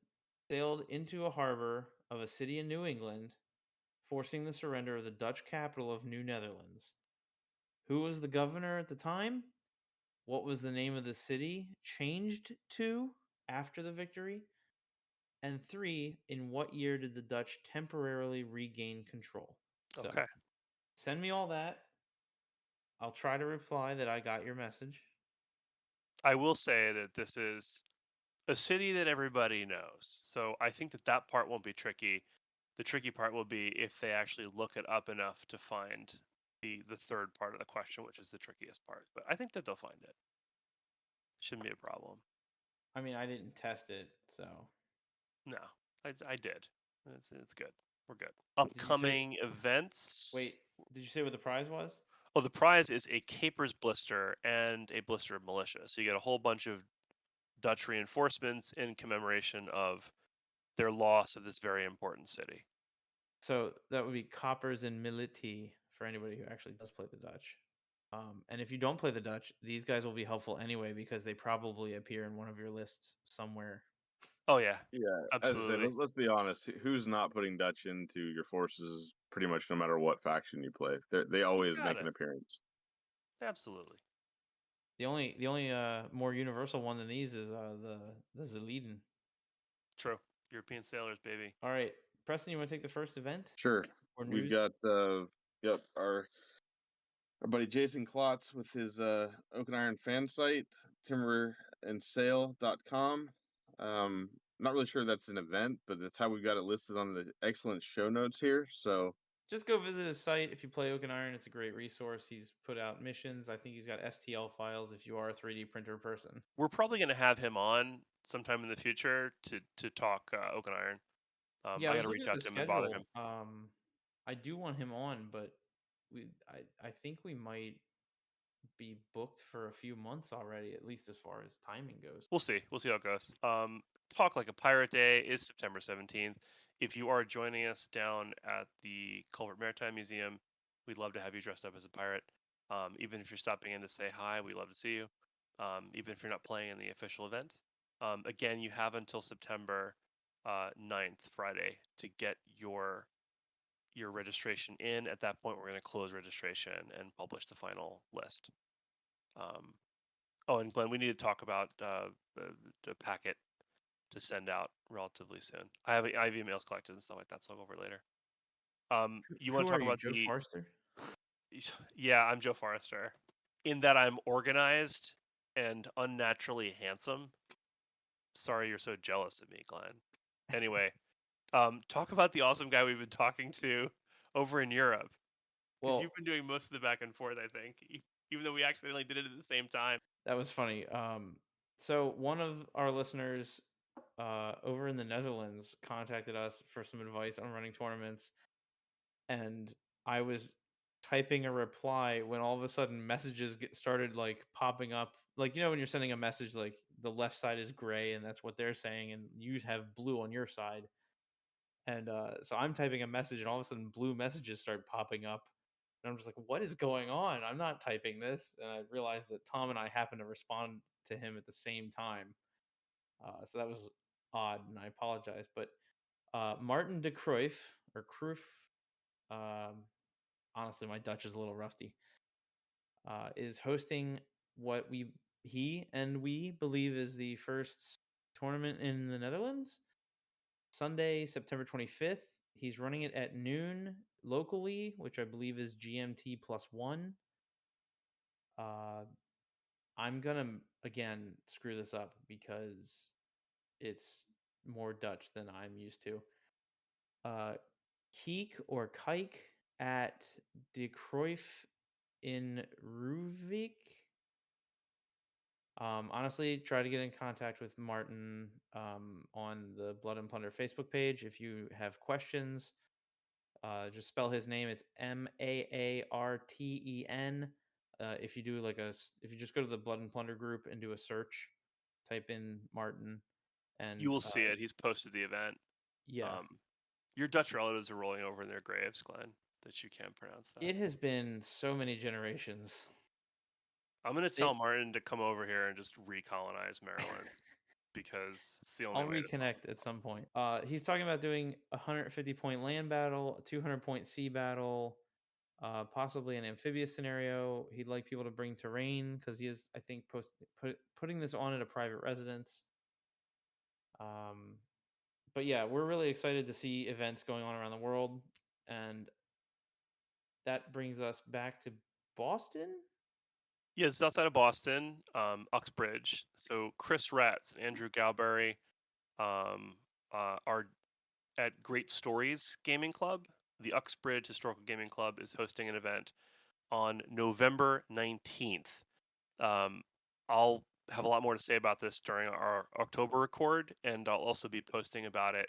sailed into a harbor of a city in New England, forcing the surrender of the Dutch capital of New Netherlands. Who was the governor at the time? What was the name of the city changed to after the victory? And 3, in what year did the Dutch temporarily regain control? So, Okay. send me all that. I'll try to reply that I got your message. I will say that this is a city that everybody knows. So I think that that part won't be tricky. The tricky part will be if they actually look it up enough to find the third part of the question, which is the trickiest part. But I think that they'll find it. Shouldn't be a problem. I mean, I didn't test it, so. No, I did. It's good. We're good. Upcoming events. Wait, did you say what the prize was? Oh, the prize is a Capers blister and a blister of militia. So you get a whole bunch of Dutch reinforcements in commemoration of their loss of this very important city. So that would be Coppers and Militi for anybody who actually does play the Dutch. And if you don't play the Dutch, these guys will be helpful anyway because they probably appear in one of your lists somewhere. Oh yeah, Yeah, absolutely. as I say, let's be honest. Who's not putting Dutch into your forces? Pretty much no matter what faction you play, they always make an appearance. Absolutely. The only more universal one than these is the Zaliden. True. European sailors, baby. All right, Preston, you want to take the first event? Sure. Or news? We've got our buddy Jason Klotz with his Oak and Iron fan site, timberandsale.com. Not really sure that's an event, but that's how we've got it listed on the excellent show notes here. So just go visit his site if you play Oak and Iron. It's a great resource. He's put out missions. I think he's got STL files if you are a 3D printer person. We're probably going to have him on sometime in the future to talk Oak and Iron. Yeah, I got to reach out to him and bother him. I do want him on, but I think we might be booked for a few months already, at least as far as timing goes. We'll see. We'll see how it goes. Talk Like a Pirate Day is September 17th. If you are joining us down at the Calvert Marine Museum, we'd love to have you dressed up as a pirate. Even if you're stopping in to say hi, we'd love to see you. Even if you're not playing in the official event. Again, you have until September 9th, Friday, to get your registration in. At that point, we're going to close registration and publish the final list. And Glenn, we need to talk about the packet to send out relatively soon. I have emails collected and stuff like that, so I'll go over it later. You want to talk about Joe Forrester? Yeah, I'm Joe Forrester. In that I'm organized and unnaturally handsome. Sorry you're so jealous of me, Glenn. Anyway, talk about the awesome guy we've been talking to over in Europe. Because Well, you've been doing most of the back and forth, I think, even though we accidentally did it at the same time. that was funny. So one of our listeners over in the Netherlands contacted us for some advice on running tournaments, and I was typing a reply when all of a sudden messages started like popping up. Like, you know, when you're sending a message, like the left side is gray and that's what they're saying, and you have blue on your side. And so I'm typing a message, and all of a sudden blue messages start popping up. And I'm just like, what is going on? I'm not typing this. And I realized that Tom and I happened to respond to him at the same time. So that was odd, and I apologize. But Martin de Cruyff, or Cruyff, um, honestly, my Dutch is a little rusty, is hosting what he and we believe is the first tournament in the Netherlands. Sunday, September 25th. He's running it at noon locally, which I believe is GMT +1. I'm gonna again screw this up because it's more Dutch than I'm used to. Kiek or Kike at De Cruyff in Ruvik. Honestly, try to get in contact with Martin on the Blood and Plunder Facebook page if you have questions. Just spell his name. It's Maarten. If you do if you just go to the Blood and Plunder group and do a search, type in Martin, and You will see it. He's posted the event. yeah, Your Dutch relatives are rolling over in their graves, Glenn, that you can't pronounce that. it has been so many generations. I'm going to tell Martin to come over here and just recolonize Maryland because it's the only I'll way to solve reconnect it. at some point. He's talking about doing a 150-point land battle, a 200-point sea battle, possibly an amphibious scenario. He'd like people to bring terrain because he is, I think, putting this on at a private residence. But yeah, we're really excited to see events going on around the world, and that brings us back to Boston. Yeah, it's outside of Boston, Uxbridge. So Chris Ratz and Andrew Galberry are at Great Stories Gaming Club. The Uxbridge Historical Gaming Club is hosting an event on November 19th. I'll have a lot more to say about this during our October record, and I'll also be posting about it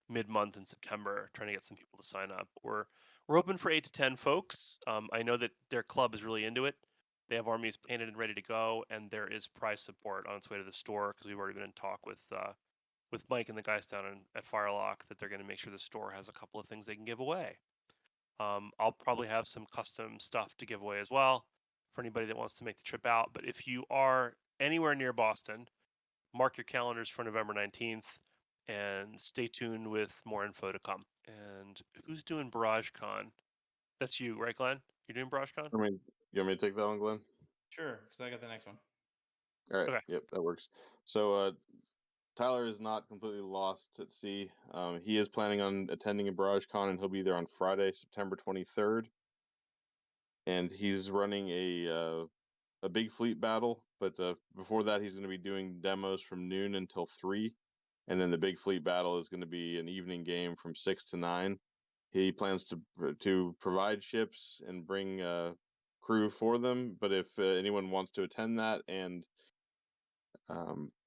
mid-month in September, trying to get some people to sign up. We're open for 8 to 10 folks. I know that their club is really into it. They have armies painted and ready to go, and there is prize support on its way to the store because we've already been in talk with Mike and the guys down at Firelock that they're going to make sure the store has a couple of things they can give away. I'll probably have some custom stuff to give away as well for anybody that wants to make the trip out. But if you are anywhere near Boston, mark your calendars for November 19th and stay tuned with more info to come. And who's doing Barrage Con? That's you, right, Glenn? You're doing Barrage Con? I mean, you want me to take that one, Glenn? Sure, because I got the next one. All right. Okay. Yep, that works. So Tyler is not completely lost at sea. He is planning on attending a Barrage Con, and he'll be there on Friday, September 23rd. And he's running a big fleet battle, but before that, he's going to be doing demos from noon until 3. And then the big fleet battle is going to be an evening game from 6 to 9. He plans to provide ships and bring crew for them. But if anyone wants to attend that and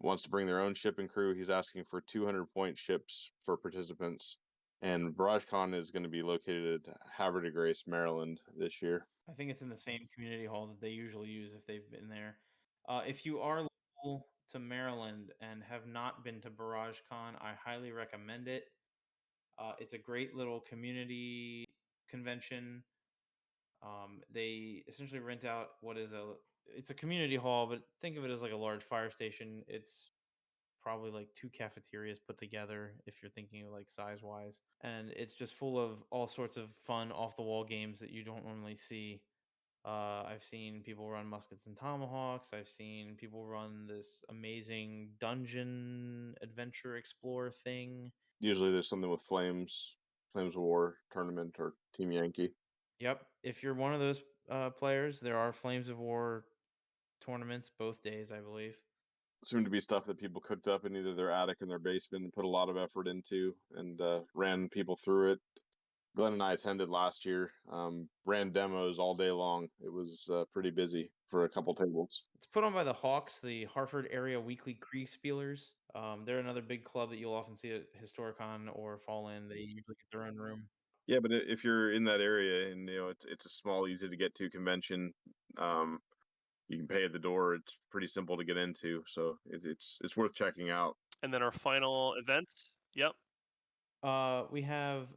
wants to bring their own ship and crew, he's asking for 200-point ships for participants. And BarageCon is going to be located at Havre de Grace, Maryland this year. I think it's in the same community hall that they usually use if they've been there. If you are local to Maryland and have not been to Barrage Con, I highly recommend it. It's a great little community convention. They essentially rent out it's a community hall, but think of it as like a large fire station. It's probably like 2 cafeterias put together if you're thinking of like size wise, and it's just full of all sorts of fun off the wall games that you don't normally see. I've seen people run muskets and tomahawks. I've seen people run this amazing dungeon adventure explorer thing. Usually there's something with Flames of War tournament or Team Yankee. Yep, if you're one of those players, there are Flames of War tournaments both days, I believe. Seemed to be stuff that people cooked up in either their attic or their basement and put a lot of effort into, and ran people through it. Glenn and I attended last year. Ran demos all day long. It was pretty busy for a couple tables. It's put on by the Hawks, the Hartford Area Weekly Kriegsspielers. They're another big club that you'll often see at Historicon or Fall In. They usually get their own room. Yeah, but if you're in that area and it's a small, easy to get to convention, you can pay at the door. It's pretty simple to get into, so it's worth checking out. And then our final events. Yep. We have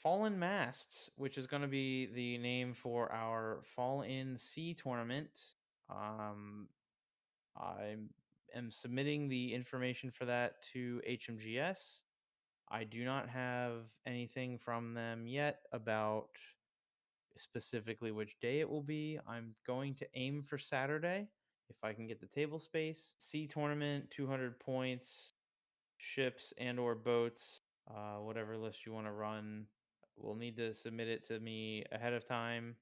Fallen Masts, which is going to be the name for our Fall In Sea tournament. I am submitting the information for that to HMGS. I do not have anything from them yet about specifically which day it will be. I'm going to aim for Saturday if I can get the table space. Sea tournament, 200 points, ships and or boats, whatever list you want to run. We'll need to submit it to me ahead of time.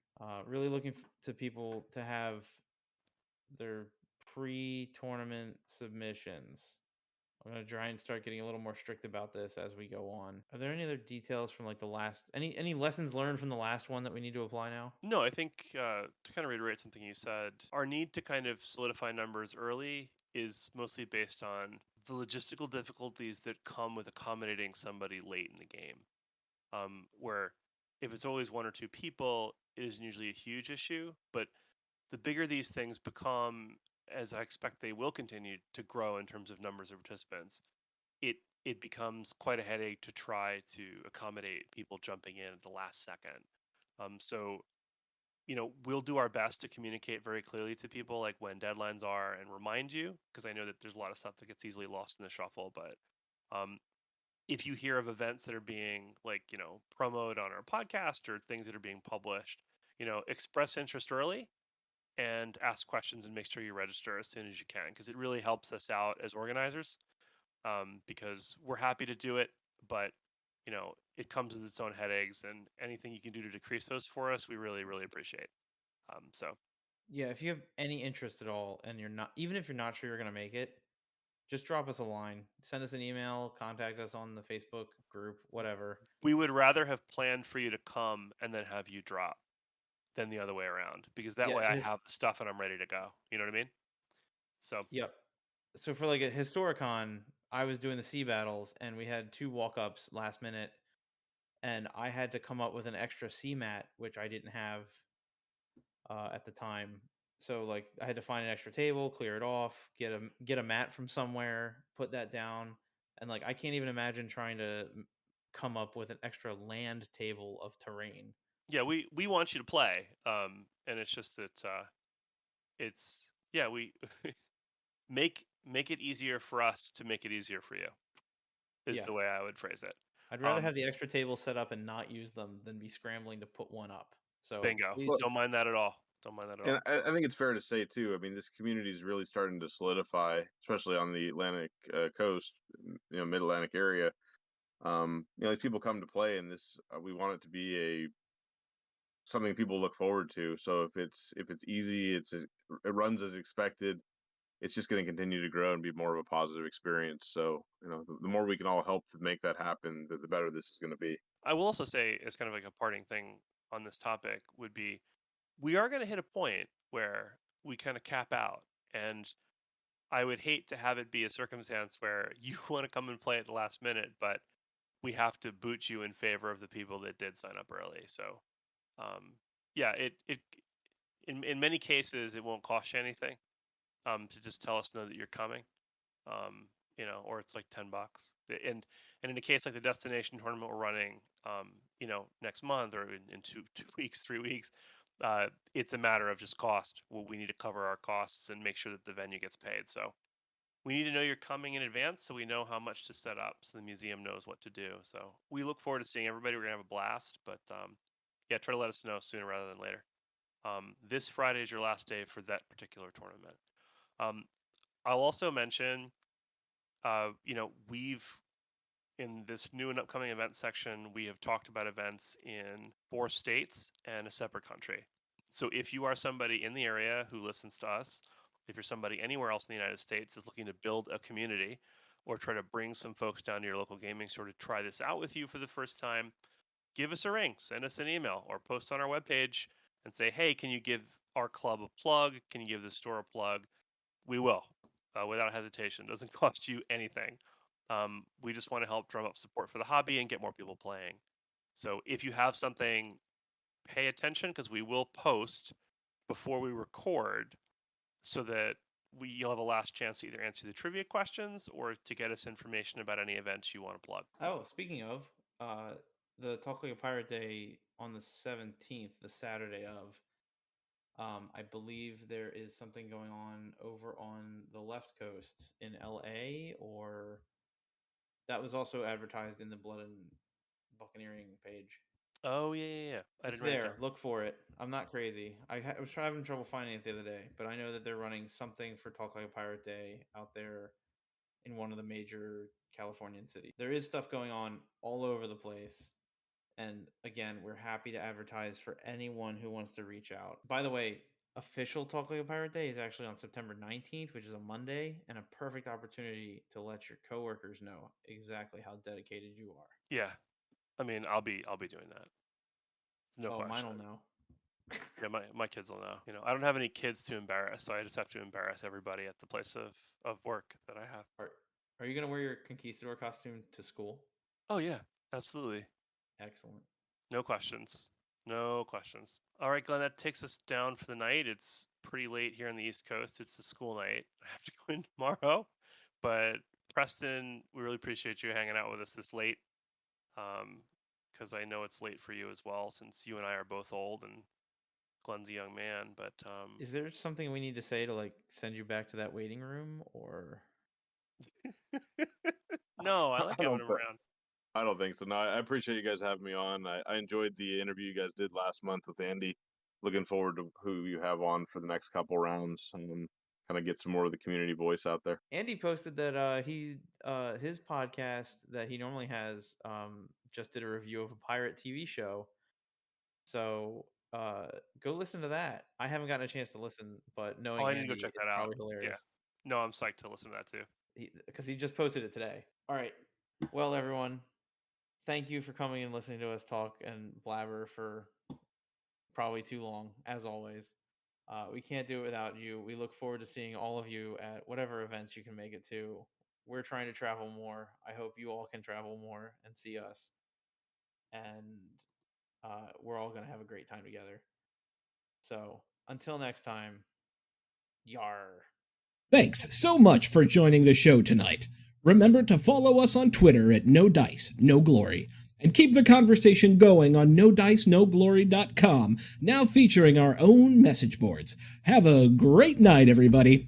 Really looking to people to have their pre-tournament submissions. I'm gonna try and start getting a little more strict about this as we go on. Are there any other details from like the last any lessons learned from the last one that we need to apply now? No, I think to kind of reiterate something you said, our need to kind of solidify numbers early is mostly based on the logistical difficulties that come with accommodating somebody late in the game. Where if it's always one or two people, it isn't usually a huge issue. But the bigger these things become, as I expect they will continue to grow in terms of numbers of participants, it becomes quite a headache to try to accommodate people jumping in at the last second. So we'll do our best to communicate very clearly to people like when deadlines are and remind you, because I know that there's a lot of stuff that gets easily lost in the shuffle. But if you hear of events that are being promoted on our podcast or things that are being published, express interest early and ask questions and make sure you register as soon as you can, because it really helps us out as organizers, because we're happy to do it, but it comes with its own headaches, and anything you can do to decrease those for us, we really, really appreciate. So Yeah, if you have any interest at all and you're not, even if you're not sure you're going to make it, just drop us a line, send us an email, contact us on the Facebook group, whatever. we would rather have planned for you to come and then have you drop than the other way around, because that way I have the stuff and I'm ready to go. You know what I mean? So Yep. So for like a Historicon, I was doing the sea battles and we had 2 walk-ups last minute, and I had to come up with an extra sea mat, which I didn't have at the time. So like I had to find an extra table, clear it off, get a mat from somewhere, put that down, and like I can't even imagine trying to come up with an extra land table of terrain. yeah, we want you to play, and it's just that we make it easier for us to make it easier for you is the way I would phrase it. I'd rather have the extra tables set up and not use them than be scrambling to put one up. So bingo. Don't mind that at all. Don't mind that at all. And I think it's fair to say too. I mean, this community is really starting to solidify, especially on the Atlantic coast, Mid Atlantic area. Like people come to play, and this we want it to be something people look forward to. So if it's easy, it runs as expected. It's just going to continue to grow and be more of a positive experience. So the more we can all help to make that happen, the better this is going to be. I will also say, as kind of like a parting thing on this topic, would be we are going to hit a point where we kind of cap out, and I would hate to have it be a circumstance where you want to come and play at the last minute, but we have to boot you in favor of the people that did sign up early. So, it in many cases it won't cost you anything to just tell us know that you're coming, or it's like $10. And in a case like the destination tournament we're running, next month or in 2 weeks, 3 weeks, it's a matter of just cost. Well, we need to cover our costs and make sure that the venue gets paid. So we need to know you're coming in advance so we know how much to set up, so the museum knows what to do. So we look forward to seeing everybody. We're gonna have a blast, but try to let us know sooner rather than later. This Friday is your last day for that particular tournament. I'll also mention, we've in this new and upcoming event section, we have talked about events in 4 states and a separate country. So if you are somebody in the area who listens to us, if you're somebody anywhere else in the United States that's looking to build a community or try to bring some folks down to your local gaming store to try this out with you for the first time, give us a ring, send us an email, or post on our webpage and say, hey, can you give our club a plug? Can you give the store a plug? We will, without hesitation. It doesn't cost you anything. We just want to help drum up support for the hobby and get more people playing. So if you have something, pay attention, because we will post before we record so that you'll have a last chance to either answer the trivia questions or to get us information about any events you want to plug. Oh, speaking of, the Talk Like a Pirate Day on the 17th, the Saturday of, I believe there is something going on over on the left coast in LA, or that was also advertised in the Blood and Buccaneering page. Oh, yeah. I It's didn't write it there. down. Look for it. I'm not crazy. I was having trouble finding it the other day, but I know that they're running something for Talk Like a Pirate Day out there in one of the major Californian cities. There is stuff going on all over the place. And again, we're happy to advertise for anyone who wants to reach out. By the way, official Talk Like a Pirate Day is actually on September 19th, which is a Monday, and a perfect opportunity to let your coworkers know exactly how dedicated you are. Yeah. I mean, I'll be doing that. No question. Mine will know. Yeah, my kids will know. I don't have any kids to embarrass, so I just have to embarrass everybody at the place of work that I have. Are you going to wear your conquistador costume to school? Oh, yeah, absolutely. Excellent. No questions. All right, Glenn, that takes us down for the night. It's pretty late here on the East Coast. It's a school night. I have to go in tomorrow. But Preston, we really appreciate you hanging out with us this late. Because I know it's late for you as well, since you and I are both old and Glenn's a young man. But is there something we need to say to send you back to that waiting room, or? No, I like having him around. I don't think so. No, I appreciate you guys having me on. I enjoyed the interview you guys did last month with Andy. Looking forward to who you have on for the next couple rounds and kind of get some more of the community voice out there. Andy posted that his podcast that he normally has just did a review of a pirate TV show. So go listen to that. I haven't gotten a chance to listen, but knowing I need Andy, to go check it's that out. probably hilarious. Yeah. No, I'm psyched to listen to that too. Because he just posted it today. All right. Well, everyone, thank you for coming and listening to us talk and blabber for probably too long, as always. We can't do it without you. We look forward to seeing all of you at whatever events you can make it to. We're trying to travel more. I hope you all can travel more and see us. And we're all going to have a great time together. So until next time, yar. Thanks so much for joining the show tonight. Remember to follow us on Twitter at No Dice, No Glory, and keep the conversation going on NoDiceNoGlory.com, now featuring our own message boards. Have a great night, everybody.